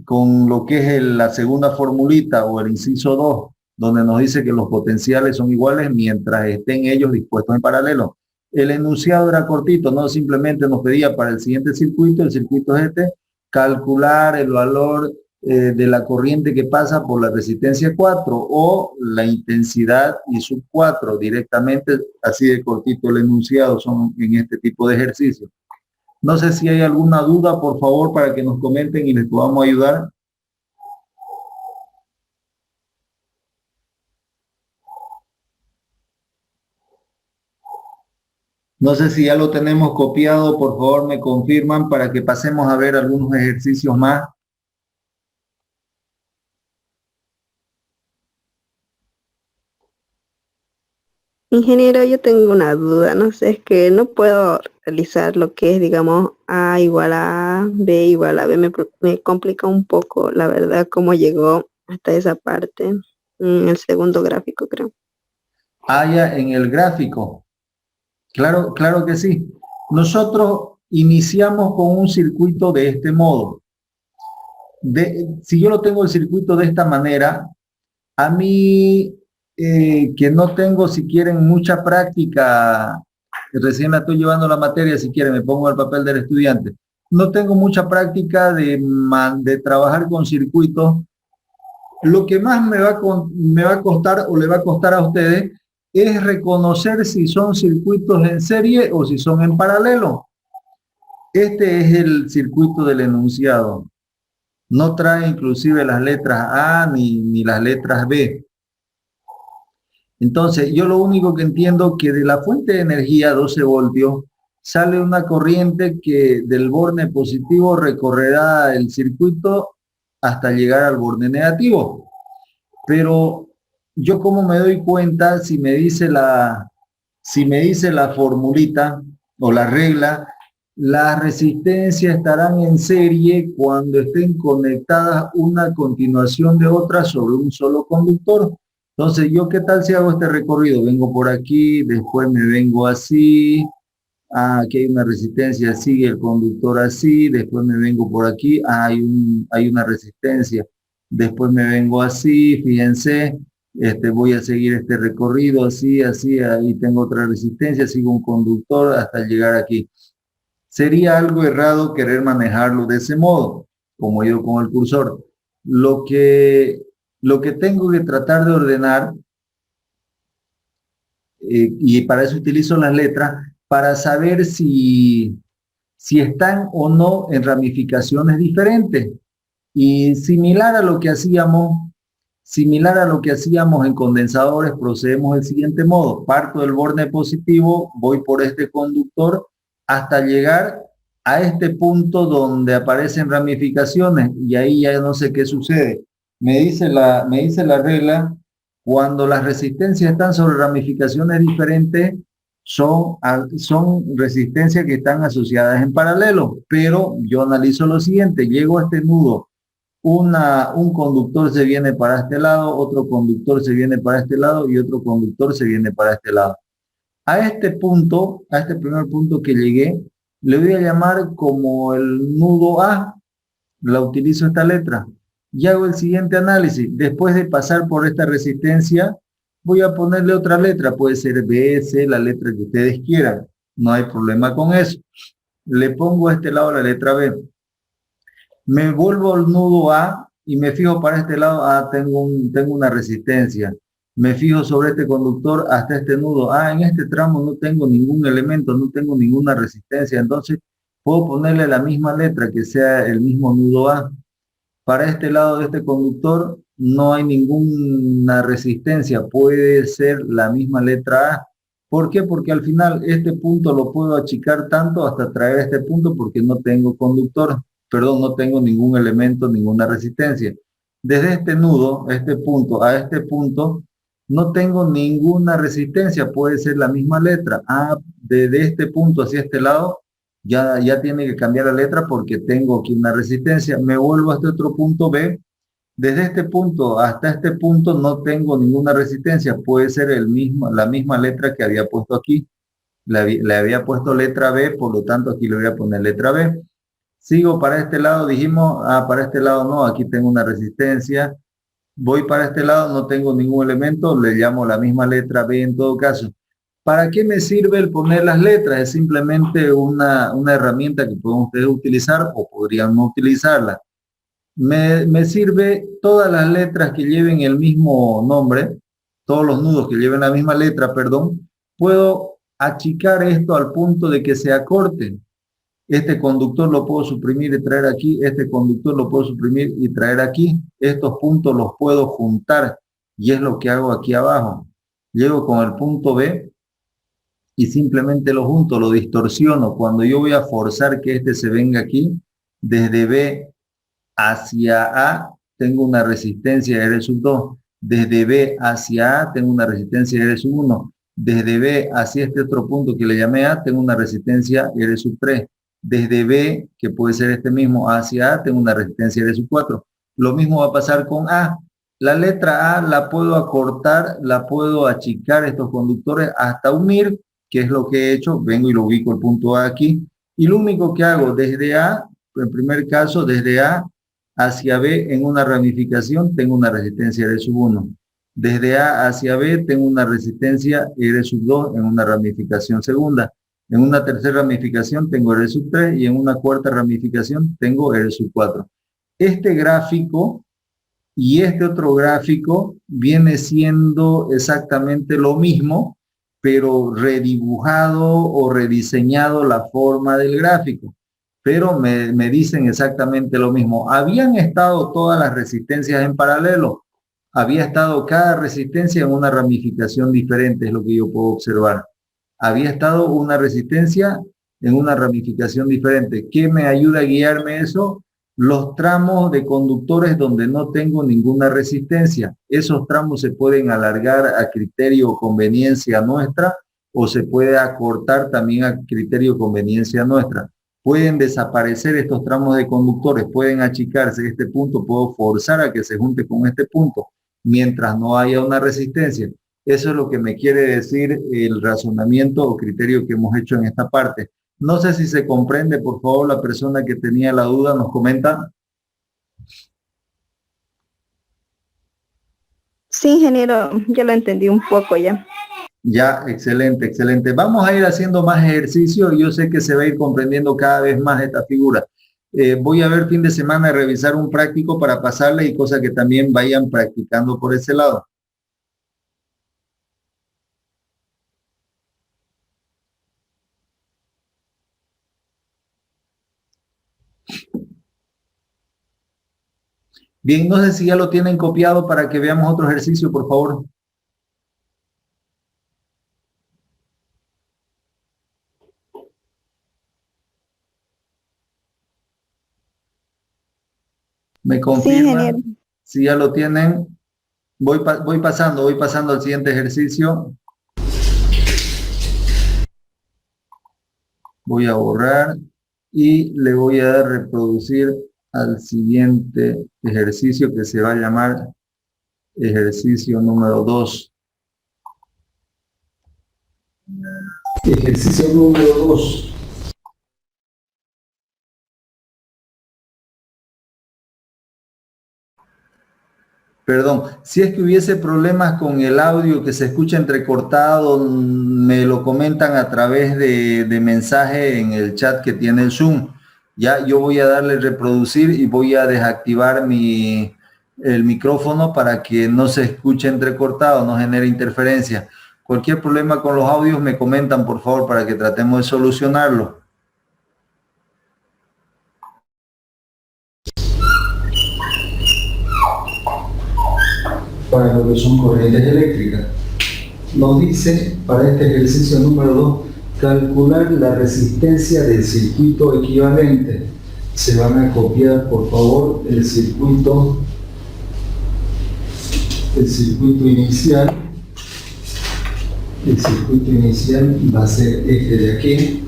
con lo que es la segunda formulita o el inciso 2, donde nos dice que los potenciales son iguales mientras estén ellos dispuestos en paralelo. El enunciado era cortito, no simplemente nos pedía para el siguiente circuito, el circuito es este, calcular el valor de la corriente que pasa por la resistencia 4 o la intensidad I sub 4 directamente, así de cortito el enunciado son en este tipo de ejercicios. No sé si hay alguna duda, por favor, para que nos comenten y les podamos ayudar. No sé si ya lo tenemos copiado, por favor me confirman para que pasemos a ver algunos ejercicios más. Ingeniero, yo tengo una duda, no sé, es que no puedo realizar lo que es, digamos, A igual a A, B igual a B, me complica un poco, la verdad, cómo llegó hasta esa parte, en el segundo gráfico, creo. Haya en el gráfico. Claro, claro que sí. Nosotros iniciamos con un circuito de este modo. Si yo lo tengo el circuito de esta manera, a mí que no tengo, si quieren, mucha práctica, recién la estoy llevando la materia, si quieren, me pongo el papel del estudiante. No tengo mucha práctica de trabajar con circuitos. Lo que más me va a costar o le va a costar a ustedes es reconocer si son circuitos en serie o si son en paralelo. Este es el circuito del enunciado. No trae inclusive las letras A ni las letras B. Entonces, yo lo único que entiendo que de la fuente de energía 12 voltios sale una corriente que del borde positivo recorrerá el circuito hasta llegar al borde negativo. Pero yo cómo me doy cuenta si me dice la formulita o la regla, las resistencias estarán en serie cuando estén conectadas una a continuación de otra sobre un solo conductor. Entonces, ¿yo qué tal si hago este recorrido? Vengo por aquí, después me vengo así, aquí hay una resistencia, sigue el conductor así, después me vengo por aquí, hay una resistencia, después me vengo así, fíjense, voy a seguir este recorrido así, así, ahí tengo otra resistencia, sigo un conductor hasta llegar aquí. Sería algo errado querer manejarlo de ese modo, como yo con el cursor. Lo que, lo que tengo que tratar de ordenar, y para eso utilizo las letras, para saber si están o no en ramificaciones diferentes. Y similar a lo que hacíamos en condensadores, procedemos del siguiente modo. Parto del borde positivo, voy por este conductor hasta llegar a este punto donde aparecen ramificaciones y ahí ya no sé qué sucede. Me dice la regla, cuando las resistencias están sobre ramificaciones diferentes, son resistencias que están asociadas en paralelo, pero yo analizo lo siguiente, llego a este nudo, un conductor se viene para este lado, otro conductor se viene para este lado y otro conductor se viene para este lado. A este punto, a este primer punto que llegué, le voy a llamar como el nudo A, la utilizo esta letra y hago el siguiente análisis. Después de pasar por esta resistencia, voy a ponerle otra letra, puede ser B, C, la letra que ustedes quieran, no hay problema con eso. Le pongo a este lado la letra B. Me vuelvo al nudo A y me fijo para este lado, tengo una resistencia. Me fijo sobre este conductor hasta este nudo. En este tramo no tengo ningún elemento, no tengo ninguna resistencia. Entonces puedo ponerle la misma letra que sea el mismo nudo A. Para este lado de este conductor no hay ninguna resistencia, puede ser la misma letra A. ¿Por qué? Porque al final este punto lo puedo achicar tanto hasta traer a este punto porque no tengo conductor, perdón, no tengo ningún elemento, ninguna resistencia. Desde este nudo, este punto a este punto, no tengo ninguna resistencia, puede ser la misma letra. Desde este punto hacia este lado, ya tiene que cambiar la letra porque tengo aquí una resistencia. Me vuelvo a este otro punto B. Desde este punto hasta este punto no tengo ninguna resistencia. Puede ser la misma letra que había puesto aquí. Le había puesto letra B, por lo tanto aquí le voy a poner letra B. Sigo para este lado, dijimos, para este lado no, aquí tengo una resistencia. Voy para este lado, no tengo ningún elemento, le llamo la misma letra B en todo caso. ¿Para qué me sirve el poner las letras? Es simplemente una herramienta que pueden ustedes utilizar o podrían no utilizarla. Me sirve todas las letras que lleven el mismo nombre, todos los nudos que lleven la misma letra, perdón, puedo achicar esto al punto de que se acorten. Este conductor lo puedo suprimir y traer aquí, este conductor lo puedo suprimir y traer aquí. Estos puntos los puedo juntar y es lo que hago aquí abajo. Llego con el punto B y simplemente lo junto, lo distorsiono. Cuando yo voy a forzar que este se venga aquí, desde B hacia A tengo una resistencia R sub 2, desde B hacia A tengo una resistencia R sub 1, desde B hacia este otro punto que le llamé A tengo una resistencia R sub 3, desde B, que puede ser este mismo, hacia A tengo una resistencia R sub 4. Lo mismo va a pasar con A. La letra A la puedo acortar, la puedo achicar estos conductores hasta unir, que es lo que he hecho. Vengo y lo ubico el punto A aquí. Y lo único que hago desde A, en primer caso, desde A hacia B en una ramificación tengo una resistencia R sub 1. Desde A hacia B tengo una resistencia R sub 2 en una ramificación segunda. En una tercera ramificación tengo R sub 3 y en una cuarta ramificación tengo R sub 4. Este gráfico y este otro gráfico viene siendo exactamente lo mismo, pero redibujado o rediseñado la forma del gráfico. Pero me dicen exactamente lo mismo. Habían estado todas las resistencias en paralelo. Había estado cada resistencia en una ramificación diferente, es lo que yo puedo observar. Había estado una resistencia en una ramificación diferente. ¿Qué me ayuda a guiarme eso? Los tramos de conductores donde no tengo ninguna resistencia. Esos tramos se pueden alargar a criterio o conveniencia nuestra o se puede acortar también a criterio o conveniencia nuestra. Pueden desaparecer estos tramos de conductores, pueden achicarse. Este punto puedo forzar a que se junte con este punto mientras no haya una resistencia. Eso es lo que me quiere decir el razonamiento o criterio que hemos hecho en esta parte. No sé si se comprende, por favor, la persona que tenía la duda nos comenta. Sí, ingeniero, ya lo entendí un poco ya. Ya, excelente, excelente. Vamos a ir haciendo más ejercicio. Yo sé que se va a ir comprendiendo cada vez más esta figura. Voy a ver fin de semana revisar un práctico para pasarle y cosas que también vayan practicando por ese lado. Bien, no sé si ya lo tienen copiado para que veamos otro ejercicio, por favor. ¿Me confirman? Sí, si ya lo tienen, voy pasando al siguiente ejercicio. Voy a borrar y le voy a dar reproducir al siguiente ejercicio que se va a llamar ejercicio número 2. Ejercicio número 2. Perdón, si es que hubiese problemas con el audio que se escucha entrecortado, me lo comentan a través de mensaje en el chat que tiene el Zoom. Ya yo voy a darle reproducir y voy a desactivar el micrófono para que no se escuche entrecortado, no genere interferencia. Cualquier problema con los audios me comentan, por favor, para que tratemos de solucionarlo. Para lo que son corrientes eléctricas. Nos dice, para este ejercicio número 2, calcular la resistencia del circuito equivalente. Se van a copiar, por favor, el circuito inicial. El circuito inicial va a ser este de aquí.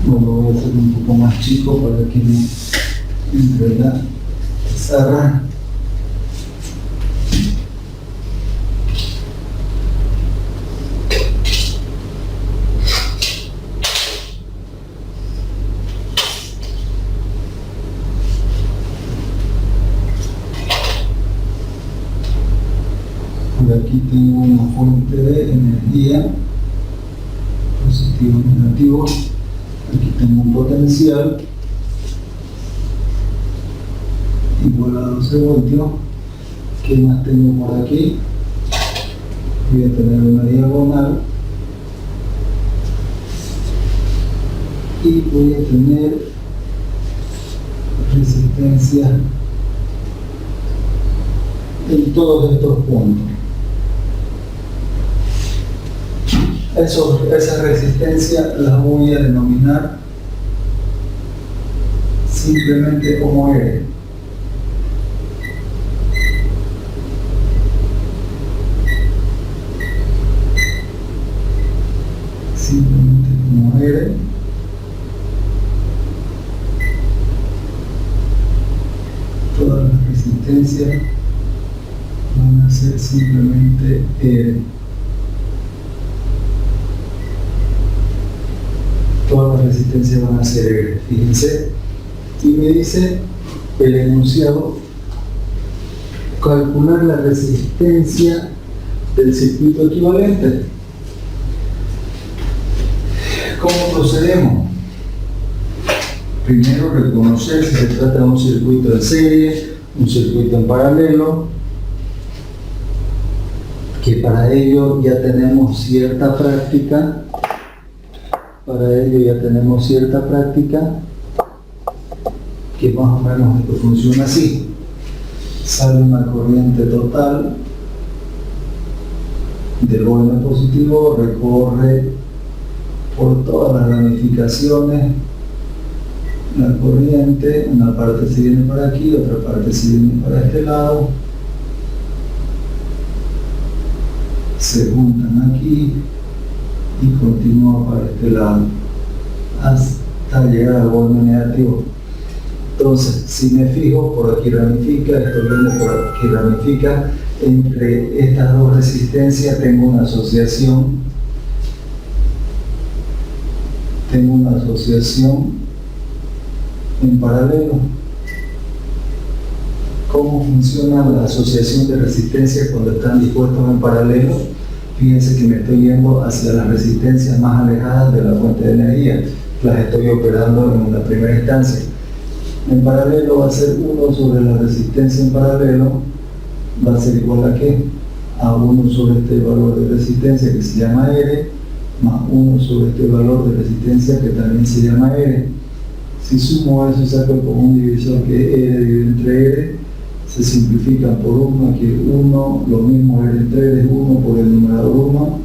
Bueno, voy a hacer un poco más chico para que no entre la pizarra. Por aquí tengo una fuente de energía, positivo y negativo. Aquí tengo un potencial igual a 12 voltios. ¿Qué más tengo por aquí? Voy a tener una diagonal y voy a tener resistencia en todos estos puntos. Esa resistencia la voy a denominar simplemente como R. Simplemente como R. Todas las resistencias van a ser simplemente R. Todas las resistencias van a ser R. Fíjense, y me dice el enunciado: calcular la resistencia del circuito equivalente. ¿Cómo procedemos? Primero, reconocer si se trata de un circuito en serie, un circuito en paralelo, que para ello ya tenemos cierta práctica. Que más o menos esto funciona así. Sale una corriente total del OM positivo, recorre por todas las ramificaciones la corriente, una parte se viene para aquí, otra parte se viene para este lado, se juntan aquí y continúa para este lado hasta llegar al OM negativo. Entonces, si me fijo, por aquí ramifica, esto viene por aquí ramifica. Entre estas dos resistencias tengo una asociación en paralelo. ¿Cómo funciona la asociación de resistencias cuando están dispuestos en paralelo? Fíjense que me estoy yendo hacia las resistencias más alejadas de la fuente de energía. Las estoy operando en una primera instancia. En paralelo va a ser 1 sobre la resistencia en paralelo, va a ser igual a ¿qué? A 1 sobre este valor de resistencia que se llama R, más 1 sobre este valor de resistencia que también se llama R. Si sumo eso y saco el común divisor, que es R dividido entre R, se simplifican por 1, aquí 1, lo mismo R entre R es 1 por el numerador 1,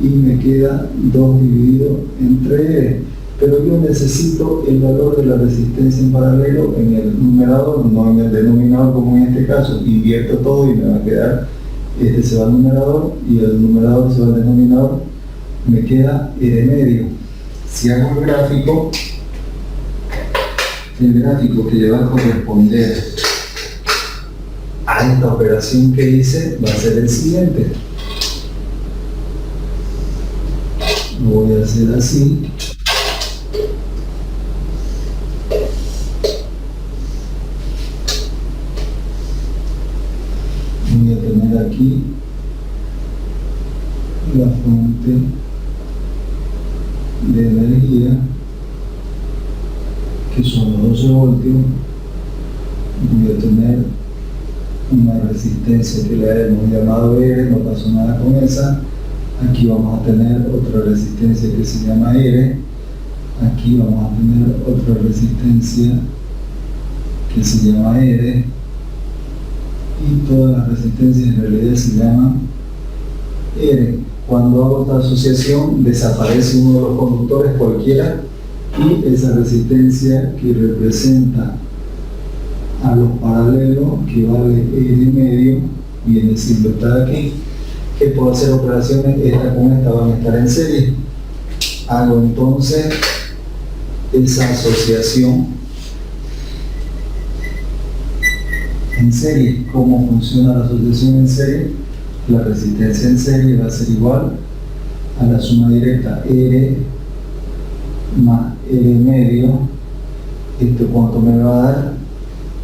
y me queda 2 dividido entre R. Pero yo necesito el valor de la resistencia en paralelo en el numerador, no en el denominador como en este caso. Invierto todo y me va a quedar, este se va al numerador y el numerador se va al denominador, me queda R medio. Si hago el gráfico que le va a corresponder a esta operación que hice va a ser el siguiente. Lo voy a hacer así. Voy a tener aquí la fuente de energía, que son los 12 voltios. Voy a tener una resistencia que la hemos llamado R, no pasó nada con esa. Aquí vamos a tener otra resistencia que se llama R. Aquí vamos a tener otra resistencia que se llama R. Y todas las resistencias en realidad se llaman R. Cuando hago esta asociación desaparece uno de los conductores cualquiera y esa resistencia que representa a los paralelos, que vale R medio, viene siendo esta de aquí, que puedo hacer operaciones, esta con esta van a estar en serie. Hago entonces esa asociación en serie. ¿Cómo funciona la asociación en serie? La resistencia en serie va a ser igual a la suma directa R más R medio. ¿Esto cuánto me va a dar?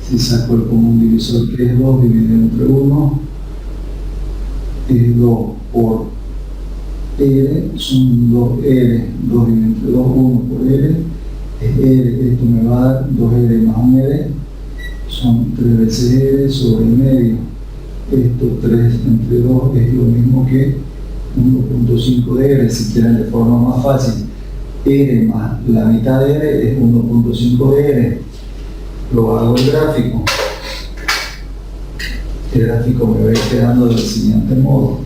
Si saco el común divisor, que es 2 dividido entre 1, es 2 por R, son 2R, 2 dividido entre 2, 1 por R, es R, esto me va a dar 2R más 1R, son 3 veces R sobre medio. Esto 3 entre 2 es lo mismo que 1.5 de R, si quieren de forma más fácil. R más la mitad de R es 1.5 de R. Lo hago el gráfico. El gráfico me va a ir quedando del siguiente modo.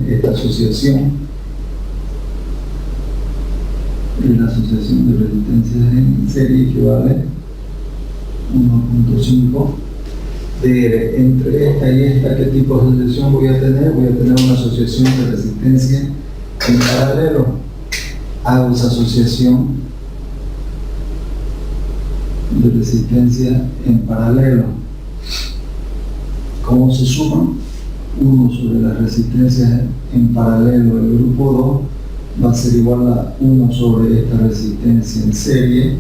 Esta asociación es la asociación de resistencias en serie que vale 1.5 de R. Entre esta y esta, ¿qué tipo de asociación voy a tener? Voy a tener una asociación de resistencia en paralelo. Hago esa asociación de resistencia en paralelo. ¿Cómo se suman? 1 sobre las resistencias en paralelo del grupo 2 va a ser igual a 1 sobre esta resistencia en serie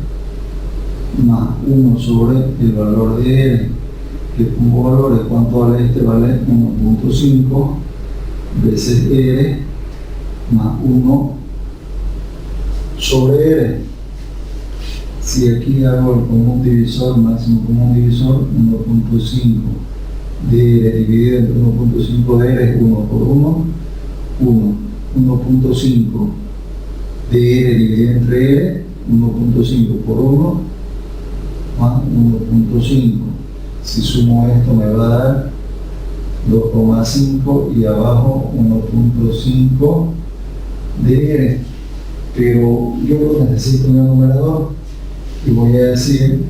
más 1 sobre el valor de R. Que pongo valores, ¿cuánto vale este? Vale 1.5 veces R más 1 sobre R. Si aquí hago el común divisor, máximo común divisor, 1.5 de R dividido entre 1.5 de R es 1 por 1, 1.5 de R dividido entre R, 1.5 por 1 más 1.5. Si sumo esto me va a dar 2,5 y abajo 1.5 de R. Pero yo necesito un numerador y voy a decir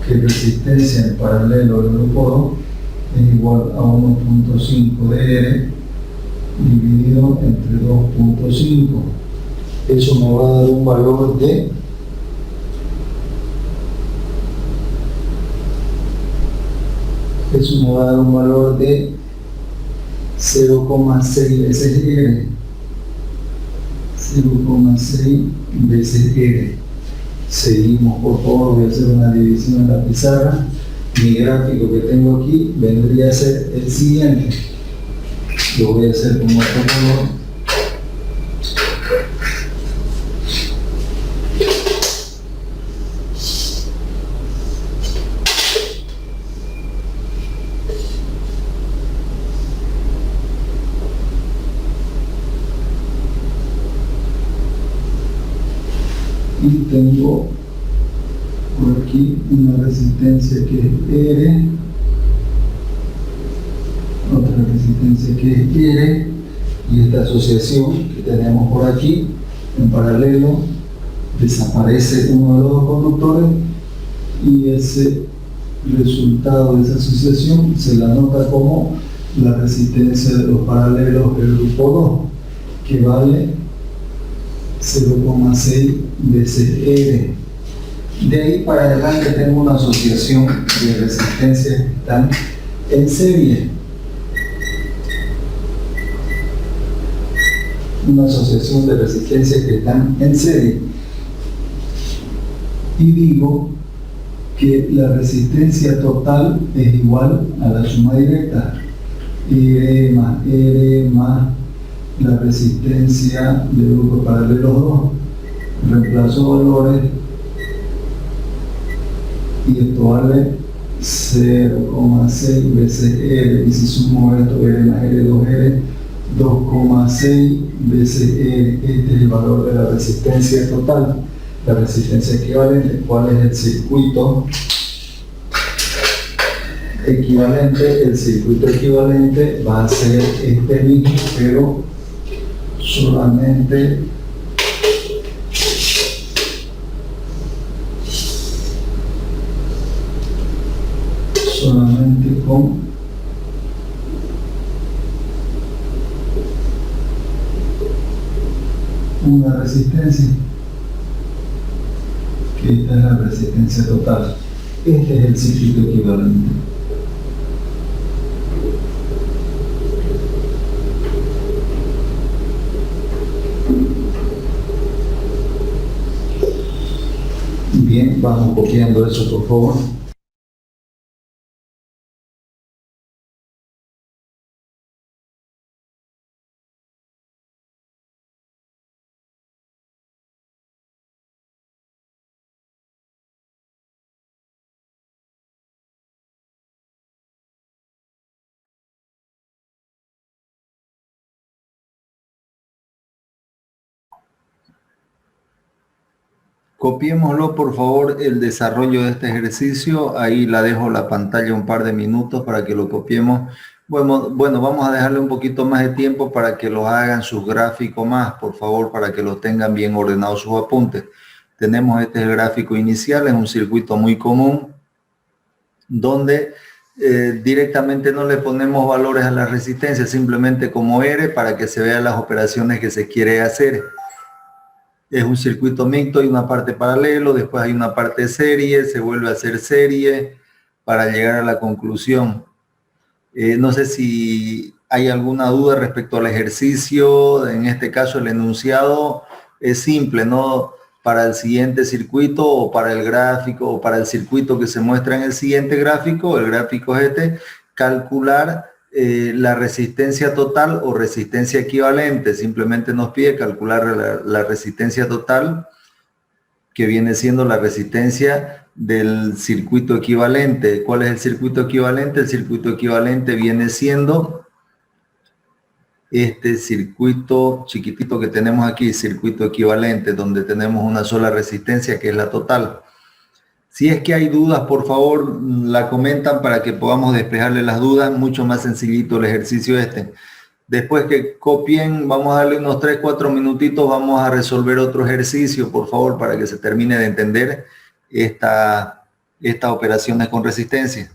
que resistencia en paralelo del grupo 2 es igual a 1.5 de R dividido entre 2.5. Eso me va a dar un valor de 0,6 veces R. 0,6 veces R. Seguimos, por favor, voy a hacer una división en la pizarra. Mi gráfico que tengo aquí vendría a ser el siguiente. Lo voy a hacer con otro color. Y tengo por aquí una resistencia que es R, otra resistencia que es R, y esta asociación que tenemos por aquí en paralelo, desaparece uno de los dos conductores y ese resultado de esa asociación se la nota como la resistencia de los paralelos del grupo 2, que vale 0,6 veces R. De ahí para adelante tengo una asociación de resistencias que están en serie. Una asociación de resistencias que están en serie. Y digo que la resistencia total es igual a la suma directa. R más la resistencia del grupo paralelo 2. Reemplazo valores y esto vale 0,6 veces R, y si sumo esto, R más R, 2R, 2,6 veces R. Este es el valor de la resistencia total. La resistencia equivalente, ¿cuál es el circuito equivalente? El circuito equivalente va a ser este mismo, pero solamente con una resistencia, que esta es la resistencia total. Este es el circuito equivalente. vamos copiando eso por favor. Copiémoslo, por favor, el desarrollo de este ejercicio. Ahí la dejo la pantalla un par de minutos para que lo copiemos. Bueno, vamos a dejarle un poquito más de tiempo para que los hagan sus gráficos más, por favor, para que los tengan bien ordenados sus apuntes. Tenemos este es el gráfico inicial, es un circuito muy común, donde directamente no le ponemos valores a la resistencia, simplemente como R para que se vean las operaciones que se quiere hacer. Es un circuito mixto, hay una parte paralelo, después hay una parte serie, se vuelve a hacer serie para llegar a la conclusión. No sé si hay alguna duda respecto al ejercicio. En este caso el enunciado es simple, ¿no? Para el siguiente circuito o para el gráfico o para el circuito que se muestra en el siguiente gráfico, el gráfico es este, calcular la resistencia total o resistencia equivalente. Simplemente nos pide calcular la resistencia total, que viene siendo la resistencia del circuito equivalente. ¿Cuál es el circuito equivalente? El circuito equivalente viene siendo este circuito chiquitito que tenemos aquí, circuito equivalente, donde tenemos una sola resistencia que es la total. Si es que hay dudas, por favor, la comentan para que podamos despejarle las dudas. Mucho más sencillito el ejercicio este. Después que copien, vamos a darle unos 3-4 minutitos, vamos a resolver otro ejercicio, por favor, para que se termine de entender estas operaciones con resistencia.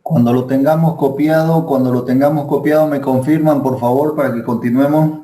Cuando lo tengamos copiado, me confirman, por favor, para que continuemos.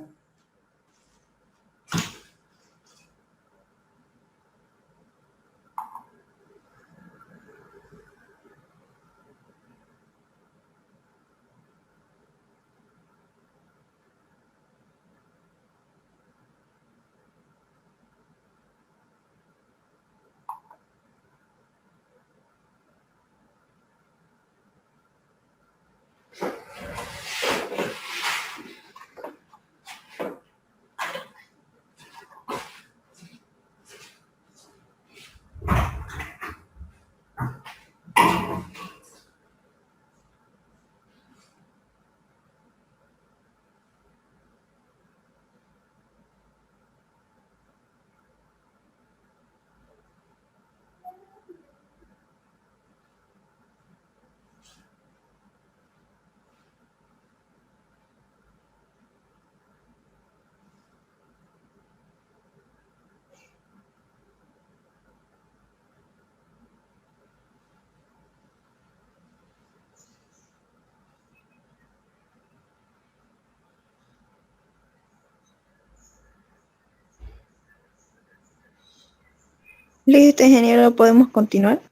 Listo, ingeniero, ¿podemos continuar?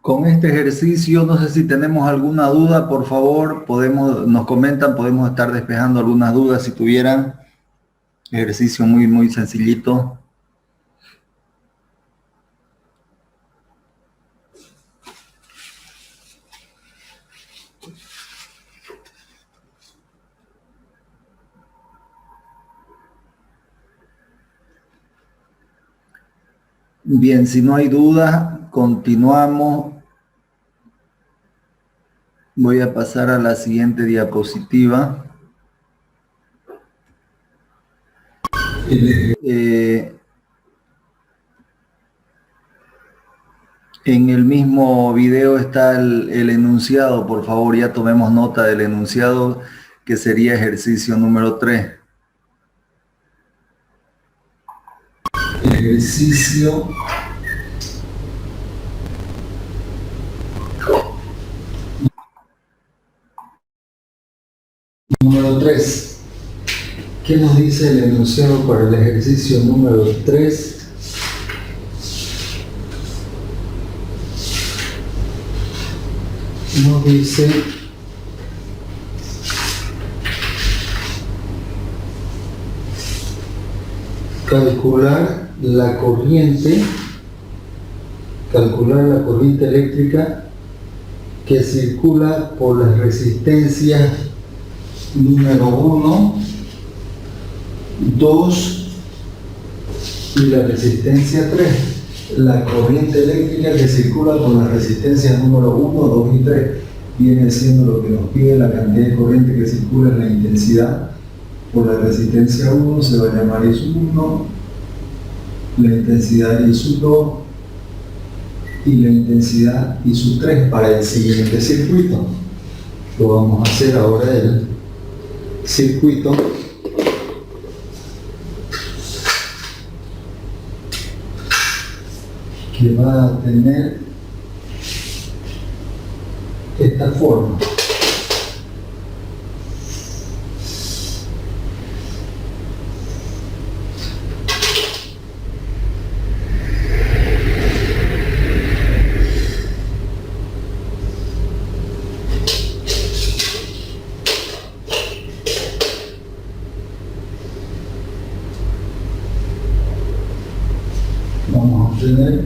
Con este ejercicio, no sé si tenemos alguna duda, por favor, nos comentan, podemos estar despejando algunas dudas si tuvieran. Ejercicio muy sencillito. Bien, si no hay duda, continuamos. Voy a pasar a la siguiente diapositiva. En el mismo video está el enunciado, por favor, ya tomemos nota del enunciado, que sería ejercicio número 3. Ejercicio número 3. ¿Qué nos dice el enunciado para el ejercicio número 3? Nos dice calcular la corriente eléctrica que circula por las resistencias número 1, 2 y la resistencia 3. La corriente eléctrica que circula por las resistencias número 1, 2 y 3 viene siendo lo que nos pide la cantidad de corriente que circula en la intensidad. Por la resistencia 1 se va a llamar I1, la intensidad I2 y la intensidad I3 para el siguiente circuito. Lo vamos a hacer ahora el circuito que va a tener esta forma. tener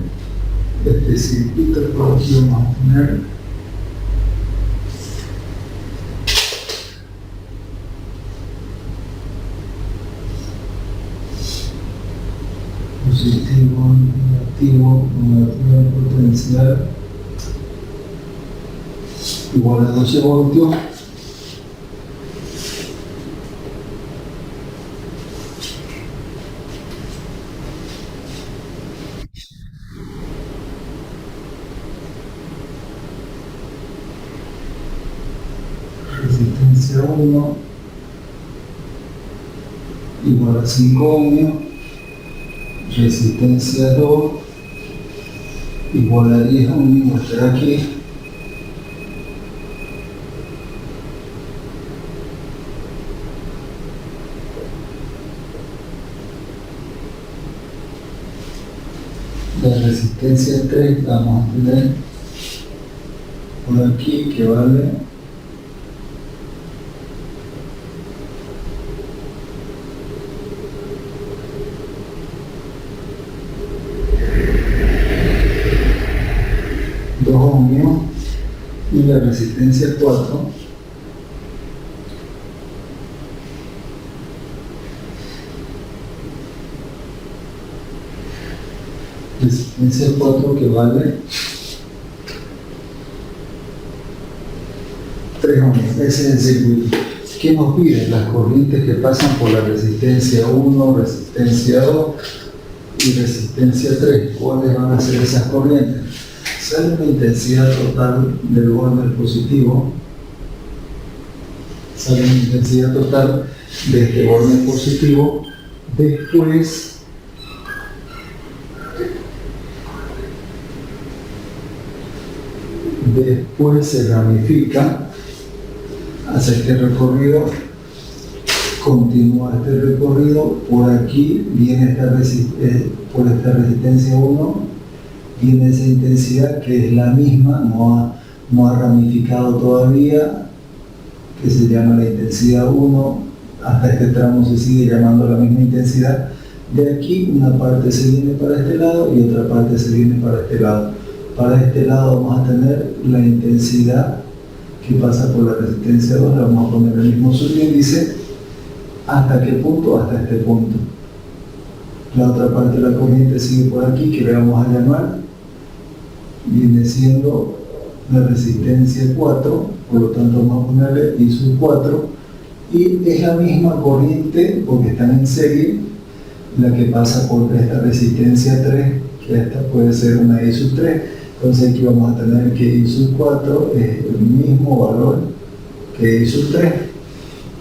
este circuito, por aquí vamos a poner positivo, negativo potencial igual a 12 voltios. Resistencia 1 igual a 5 ohmios. Resistencia 2 igual a 10 ohmios, estará aquí. La resistencia 3 la vamos a tener por aquí, que vale 2 ohmios, y la resistencia 4 que vale 3 ohmios. Ese es el circuito. ¿Qué nos piden? Las corrientes que pasan por la resistencia 1, resistencia 2 y resistencia 3. ¿Cuáles van a ser esas corrientes? Sale una intensidad total del borde positivo. Sale una intensidad total de este borde positivo. Después se ramifica hacia este recorrido, continúa este recorrido, por aquí viene por esta resistencia 1, viene esa intensidad que es la misma, no ha ramificado todavía, que se llama la intensidad 1, hasta este tramo se sigue llamando la misma intensidad. De aquí una parte se viene para este lado y otra parte se viene para este lado. Para este lado vamos a tener la intensidad que pasa por la resistencia 2, la vamos a poner el mismo subíndice. ¿Hasta qué punto? Hasta este punto. La otra parte de la corriente sigue por aquí, que le vamos a llamar, viene siendo la resistencia 4, por lo tanto vamos a ponerle I sub 4, y es la misma corriente, porque están en serie, la que pasa por esta resistencia 3, que esta puede ser una I sub 3. Entonces aquí vamos a tener que I sub 4 es el mismo valor que I sub 3.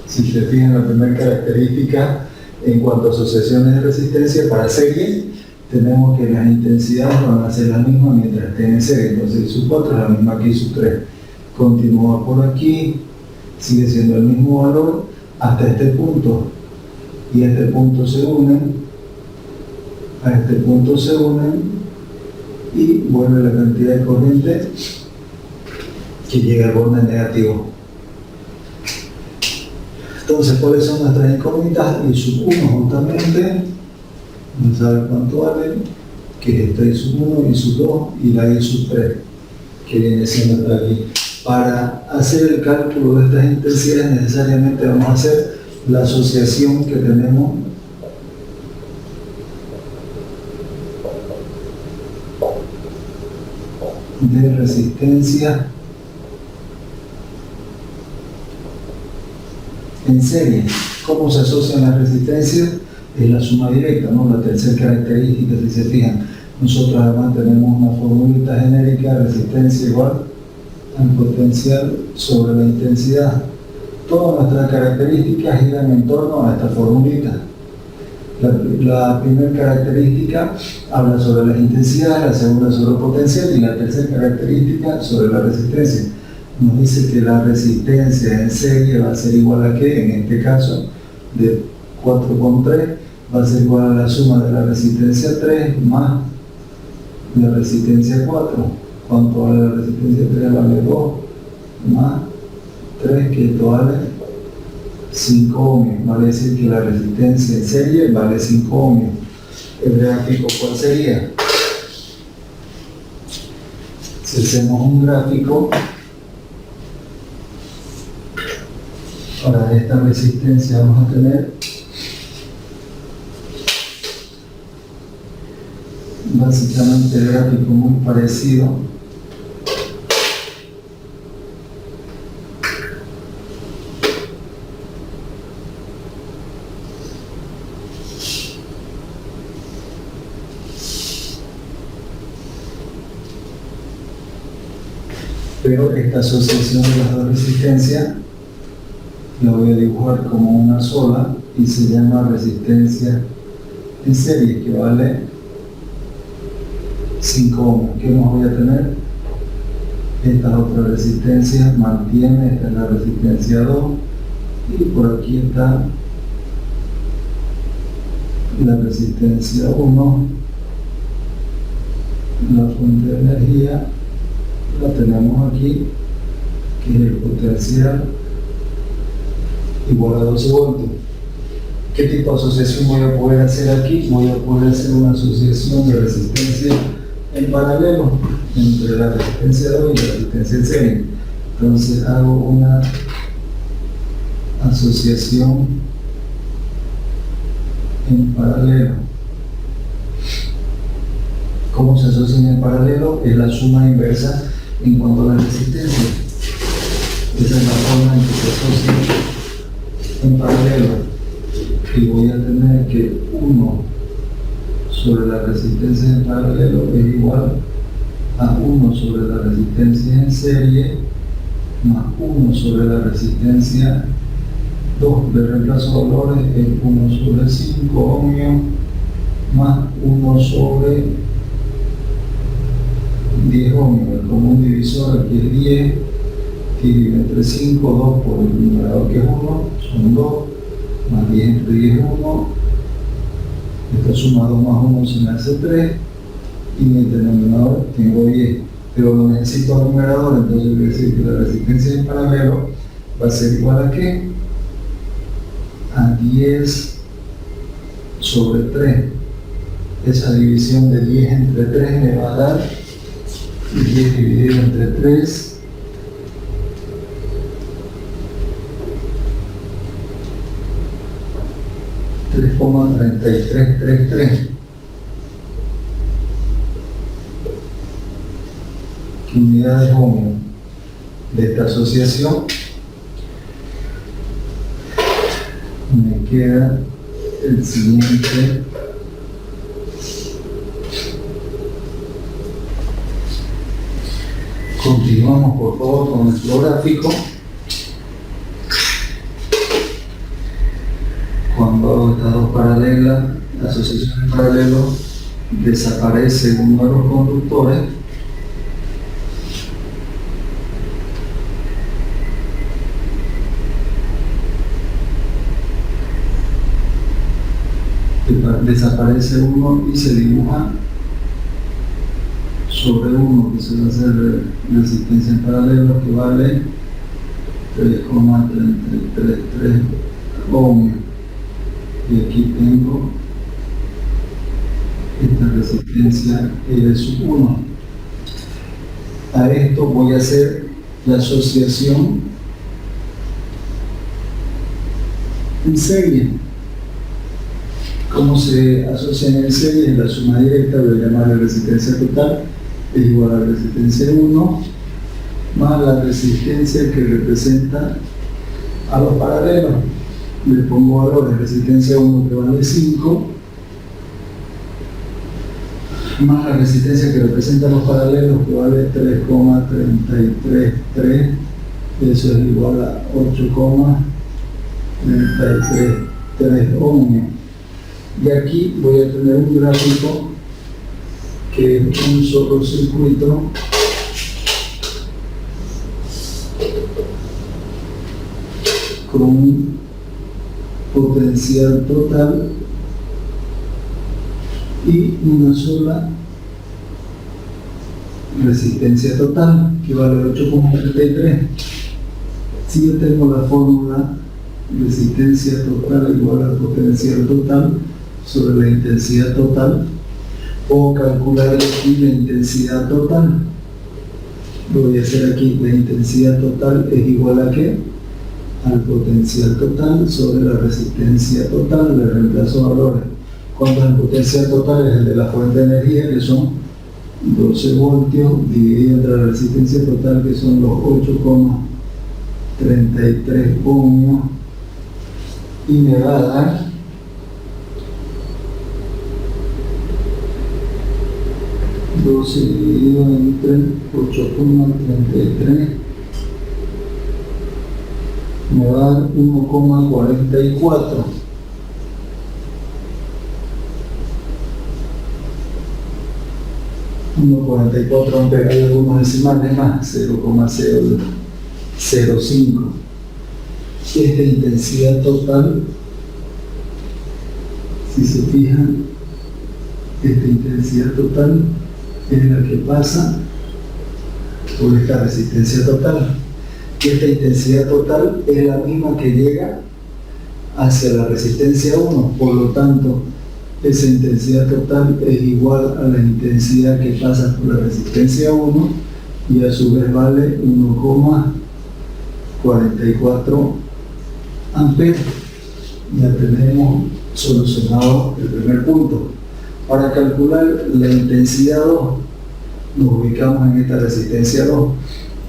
Si se fijan, la primera característica en cuanto a asociaciones de resistencia para serie, tenemos que las intensidades van a ser las mismas mientras estén en serie. Entonces I sub 4 es la misma que I sub 3. Continúa por aquí, sigue siendo el mismo valor hasta este punto. Y a este punto se unen, y vuelve la cantidad de corriente que llega al borde negativo. Entonces, ¿cuáles son nuestras incógnitas? I sub 1 justamente, no sabe cuánto vale, que es esta I sub 1, I sub 2 y la I sub 3, que viene siendo esta aquí. Para hacer el cálculo de estas intensidades necesariamente vamos a hacer la asociación que tenemos de resistencia en serie. ¿Cómo se asocian las resistencias? Es la suma directa, ¿no? La tercera característica, si se fijan, nosotros además tenemos una formulita genérica: resistencia igual al potencial sobre la intensidad. Todas nuestras características giran en torno a esta formulita. La primera característica habla sobre las intensidades, la segunda sobre el potencial y la tercera característica sobre la resistencia. Nos dice que la resistencia en serie va a ser igual a ¿qué? En este caso, de 4,3 va a ser igual a la suma de la resistencia 3 más la resistencia 4. ¿Cuánto vale la resistencia 3? Vale 2 más 3, que esto vale 5 ohmios. Vale decir que la resistencia en serie vale 5 ohmios. El gráfico, ¿cuál sería? Si hacemos un gráfico para esta resistencia, vamos a tener básicamente el gráfico muy parecido. Pero esta asociación de las dos resistencias la voy a dibujar como una sola y se llama resistencia en serie, que vale 5 ohms. ¿Qué más voy a tener? Esta otra resistencia mantiene, esta es la resistencia 2 y por aquí está la resistencia 1, la fuente de energía la tenemos aquí, que es el potencial igual a 12 voltios. ¿Qué tipo de asociación voy a poder hacer aquí? Voy a poder hacer una asociación de resistencia en paralelo entre la resistencia 2 y la resistencia en serie. Entonces hago una asociación en paralelo. ¿Cómo se asocian en paralelo? Es la suma inversa en cuanto a la resistencia. Esa es la forma en que se asocia en paralelo. Y voy a tener que 1 sobre la resistencia en paralelo es igual a 1 sobre la resistencia en serie más 1 sobre la resistencia 2 de reemplazo de valores es 1 sobre 5 ohmios más 1 sobre 10 ohmios. El común divisor aquí es 10, divide entre 5, 2 por el numerador que es 1, son 2, más 10 entre 10 es 1, esta suma 2 más 1 se me hace 3, y en el denominador tengo 10, pero lo necesito al numerador, entonces voy a decir que la resistencia en paralelo va a ser igual a ¿qué? A 10 sobre 3. Esa división de 10 entre 3 me va a dar 10 dividido entre 3 3,3333 unidades ohmios. De esta asociación me queda el siguiente Continuamos por favor con nuestro gráfico. Cuando hago estas dos paralelas, la asociación en paralelo, desaparece uno de los conductores desaparece uno y se dibuja sobre uno, que se va a hacer resistencia en paralelo, que vale 3,333 ohmios. Y aquí tengo esta resistencia R sub 1. A esto voy a hacer la asociación en serie. ¿Cómo se asocian en serie? En la suma directa voy a llamar la resistencia total, es igual a la resistencia 1 más la resistencia que representa a los paralelos. Le pongo valores: resistencia 1 que vale 5 más la resistencia que representa a los paralelos, que vale 3,333, eso es igual a 8,333 ohmios. Y aquí voy a tener un gráfico que es un solo circuito con un potencial total y una sola resistencia total, que vale 8,33. Si yo tengo la fórmula resistencia total igual al potencial total sobre la intensidad total, puedo calcular aquí la intensidad total. voy a hacer aquí, la intensidad total es igual a ¿qué? Al potencial total sobre la resistencia total. Le reemplazo valores. Cuando el potencial total es el de la fuente de energía, que son 12 voltios, dividido entre la resistencia total, que son los 8,33 ohmios, y me va a dar 12 dividido entre 8,33 me va a dar 1,44. amperes. Hay algunos decimales más, 0,005. Esta intensidad total, si se fijan, esta intensidad total es la que pasa por esta resistencia total. Esta intensidad total es la misma que llega hacia la resistencia 1, por lo tanto, esa intensidad total es igual a la intensidad que pasa por la resistencia 1 y a su vez vale 1,44 amperes. Ya tenemos solucionado el primer punto. Para calcular la intensidad 2, nos ubicamos en esta resistencia 2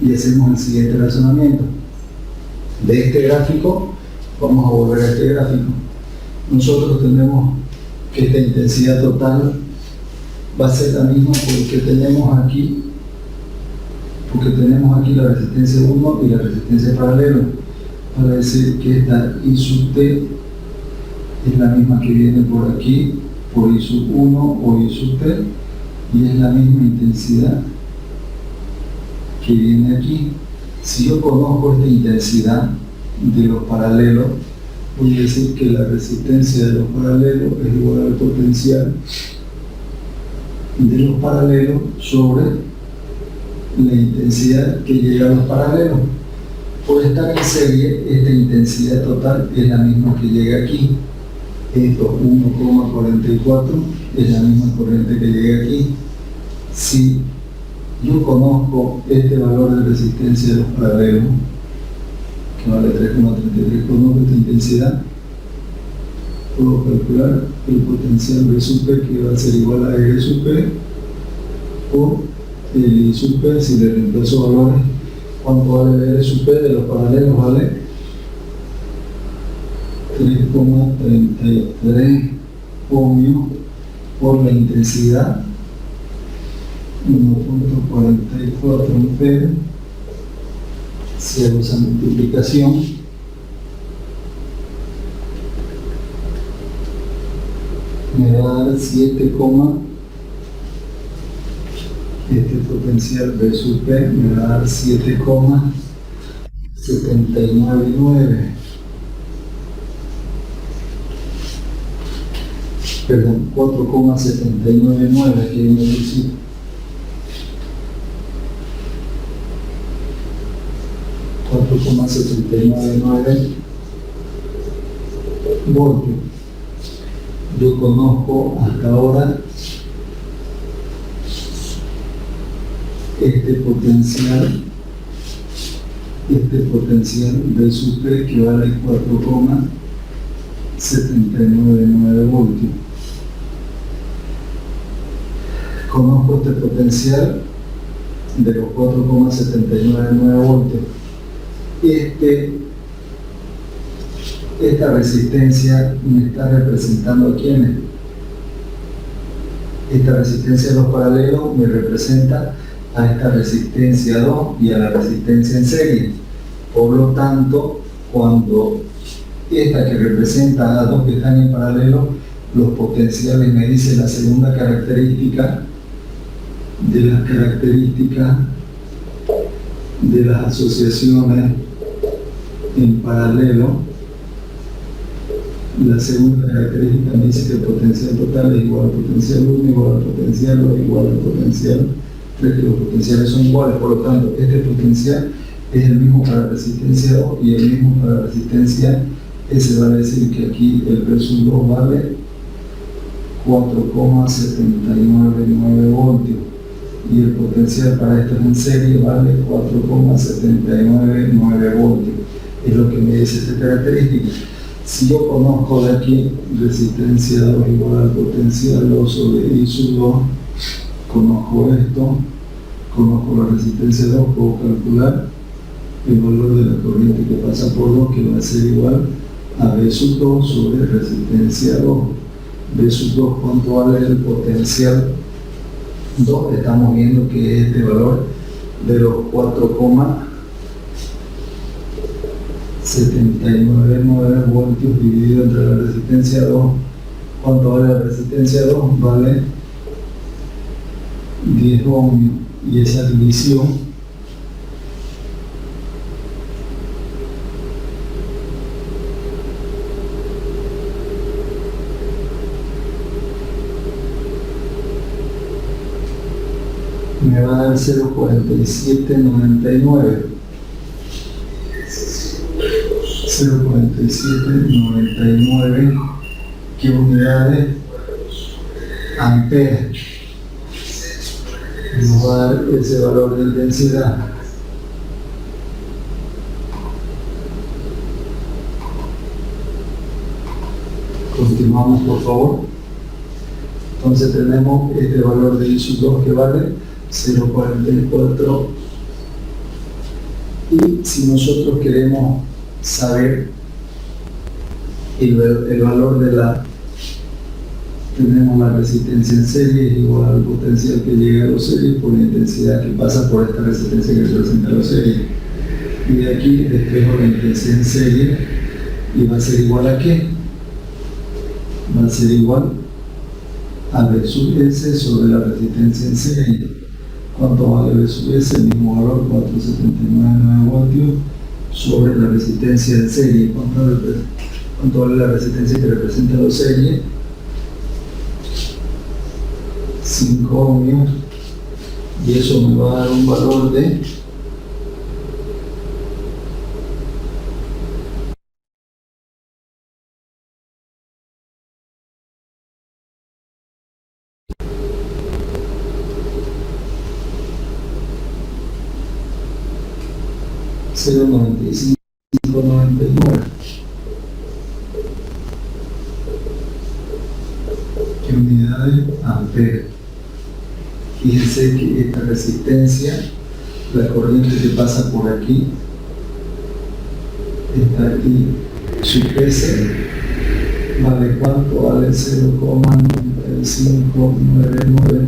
y hacemos el siguiente razonamiento. De este gráfico, vamos a volver a este gráfico. Nosotros tenemos que esta intensidad total va a ser la misma porque tenemos aquí la resistencia 1 y la resistencia paralelo, para decir que esta I sub T es la misma que viene por aquí, por I sub 1 o I sub T, y es la misma intensidad que viene aquí. Si yo conozco esta intensidad de los paralelos, voy a decir que la resistencia de los paralelos es igual al potencial de los paralelos sobre la intensidad que llega a los paralelos. Por estar en serie, esta intensidad total es la misma que llega aquí. Esto 1,44 es la misma corriente que llega aquí. Si yo conozco este valor de resistencia de los paralelos, que vale 3,33, conozco esta intensidad, puedo calcular el potencial B sub P, que va a ser igual a R sub P, o el I sub P, si le reemplazo valores. ¿Cuánto vale R sub P de los paralelos? Vale 3,33 ohmios por la intensidad 1,44 amperes. Si hago esa multiplicación, me va a dar 7, este potencial B sub P me va a dar 7,799. Perdón, 4,799, aquí hay un errorcito. 4,799 voltios. Yo conozco hasta ahora este potencial de sub P, que vale 4,799 voltios. Conozco este potencial de los 4,799 voltios. Esta resistencia me está representando a quiénes. Esta resistencia de los paralelos me representa a esta resistencia 2 y a la resistencia en serie. Por lo tanto, cuando esta que representa a dos que están en paralelo, los potenciales me dice la segunda característica de las características de las asociaciones en paralelo. La segunda característica me dice que el potencial total es igual al potencial 1, igual al potencial 2, igual al potencial 3, que los potenciales son iguales. Por lo tanto, este potencial es el mismo para la resistencia 2 y el mismo para la resistencia S. Vale decir que aquí el P sub 2 vale 4,799 voltios. y el potencial para esto en serie vale 4,799 voltios. Es lo que me dice esta característica. Si yo conozco de aquí resistencia 2 igual al potencial 2 sobre I sub 2, conozco esto, conozco la resistencia 2, puedo calcular el valor de la corriente que pasa por 2, que va a ser igual a B sub 2 sobre resistencia 2. B sub 2, ¿cuánto vale el potencial 2? Estamos viendo que es este valor de los 4,799 voltios dividido entre la resistencia 2. ¿Cuánto vale la resistencia 2? Vale 10 ohmios, y esa división me va a dar 0,4799. 0,4799, ¿qué unidades? Amperes. Nos va a dar ese valor de intensidad. Continuamos, por favor. Entonces tenemos este valor de I sub 2 que vale 0,44, y si nosotros queremos saber el valor de la, tenemos la resistencia en serie es igual al potencial que llega a los series por la intensidad que pasa por esta resistencia que representa los series, y de aquí despejo la intensidad en serie y va a ser igual a ¿qué? Va a ser igual a B sub S sobre la resistencia en serie. ¿Cuánto vale B sub S? El mismo valor, 4,799 voltios sobre la resistencia en serie. ¿Cuánto vale la resistencia que representa los series? 5 ohmios, y eso me va a dar un valor de 0,9599. ¿Qué unidades? Amperes. Fíjense que esta resistencia, la corriente que pasa por aquí, está aquí, su S, ¿vale cuánto? Vale 0,9599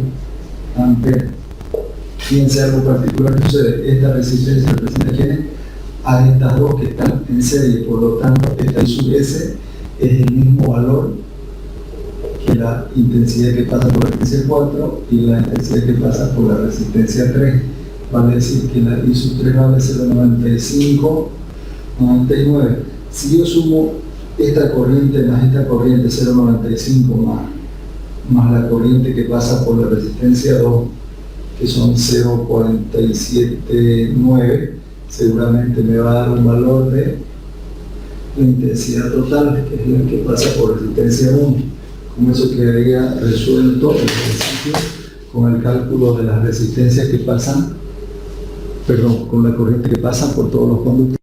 amperes. Fíjense algo particular que sucede. Esta resistencia representa ¿quiénes? A estas dos que están en serie, por lo tanto esta I sub S es el mismo valor que la intensidad que pasa por la resistencia 4 y la intensidad que pasa por la resistencia 3. Vale decir que la I sub 3 vale 0,9599. Si yo sumo esta corriente más esta corriente 0,95 más la corriente que pasa por la resistencia 2, que son 0,479, seguramente me va a dar un valor de la intensidad total, que es la que pasa por resistencia 1. Con eso quedaría resuelto el ejercicio con el cálculo de las resistencias que pasan, perdón, con la corriente que pasa por todos los conductores.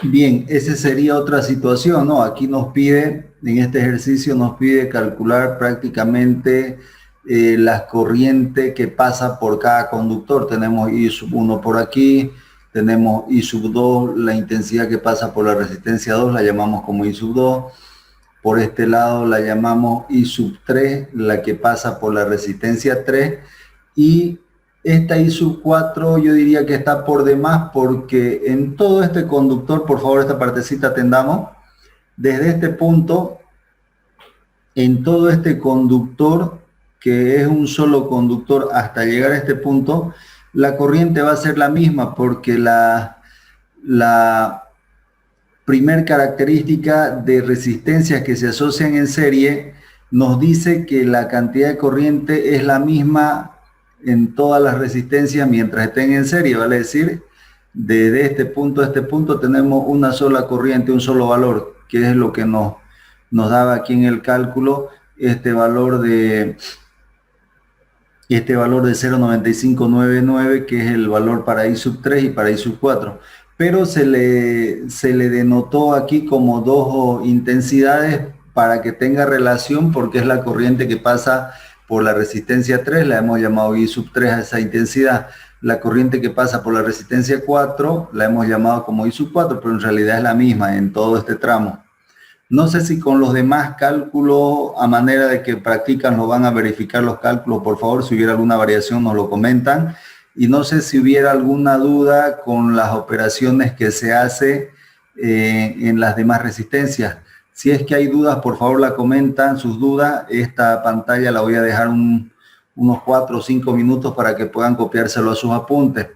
Bien, esa sería otra situación, ¿no? Aquí nos pide, en este ejercicio nos pide calcular prácticamente la corriente que pasa por cada conductor. Tenemos I sub 1 por aquí, tenemos I sub 2, la intensidad que pasa por la resistencia 2 la llamamos como I sub 2. Por este lado la llamamos I sub 3, la que pasa por la resistencia 3. Y esta I sub 4 yo diría que está por demás, porque en todo este conductor, por favor esta partecita atendamos, desde este punto, en todo este conductor, que es un solo conductor, hasta llegar a este punto, la corriente va a ser la misma, porque la primer característica de resistencias que se asocian en serie nos dice que la cantidad de corriente es la misma en todas las resistencias mientras estén en serie, vale decir de este punto a este punto tenemos una sola corriente, un solo valor, que es lo que nos daba aquí en el cálculo este valor de 0.9599, que es el valor para I sub 3 y para I sub 4. Pero se le denotó aquí como dos intensidades para que tenga relación, porque es la corriente que pasa por la resistencia 3, la hemos llamado I sub 3 a esa intensidad. La corriente que pasa por la resistencia 4 la hemos llamado como I sub 4, pero en realidad es la misma en todo este tramo. No sé si con los demás cálculos, a manera de que practican, lo van a verificar los cálculos, por favor, si hubiera alguna variación nos lo comentan. Y no sé si hubiera alguna duda con las operaciones que se hace en las demás resistencias. Si es que hay dudas, por favor la comentan, sus dudas. Esta pantalla la voy a dejar unos 4 o 5 minutos para que puedan copiárselo a sus apuntes.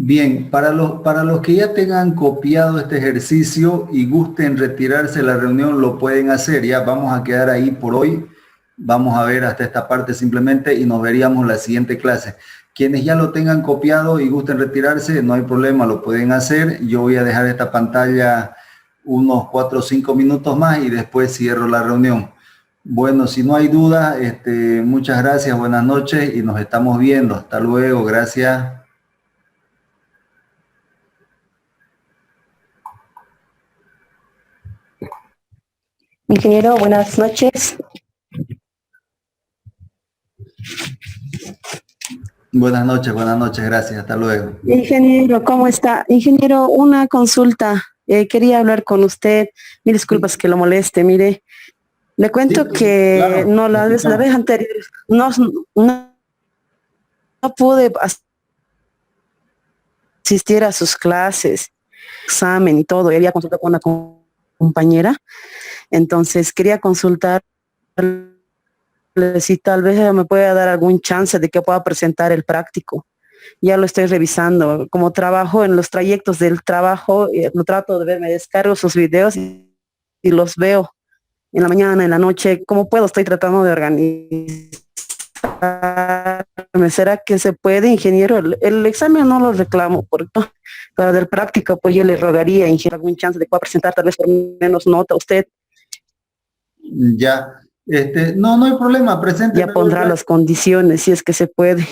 Bien, para los que ya tengan copiado este ejercicio y gusten retirarse de la reunión, lo pueden hacer. Ya vamos a quedar ahí por hoy. Vamos a ver hasta esta parte simplemente y nos veríamos la siguiente clase. Quienes ya lo tengan copiado y gusten retirarse, no hay problema, lo pueden hacer. Yo voy a dejar esta pantalla unos 4 o 5 minutos más y después cierro la reunión. Bueno, si no hay duda, muchas gracias, buenas noches y nos estamos viendo. Hasta luego, gracias. Ingeniero, buenas noches. Buenas noches, gracias, hasta luego. Ingeniero, ¿cómo está? Ingeniero, una consulta. Quería hablar con usted. Mil disculpas que lo moleste, mire. Le cuento Sí, que claro, no la vez anterior no pude asistir a sus clases, examen y todo. Y había consultado con una compañera. Entonces quería consultar si tal vez me pueda dar algún chance de que pueda presentar el práctico. Ya lo estoy revisando. Como trabajo en los trayectos del trabajo, lo trato de ver, me descargo sus videos y los veo en la mañana, en la noche. ¿Cómo puedo? Estoy tratando de organizarme. ¿Será que se puede, ingeniero? El examen no lo reclamo, porque para el práctico, pues yo le rogaría, ingeniero, algún chance de que pueda presentar tal vez por menos nota usted. Ya, no hay problema, presente. Ya pondrá las condiciones, si es que se puede.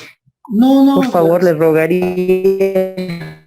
No, por favor, le rogaría.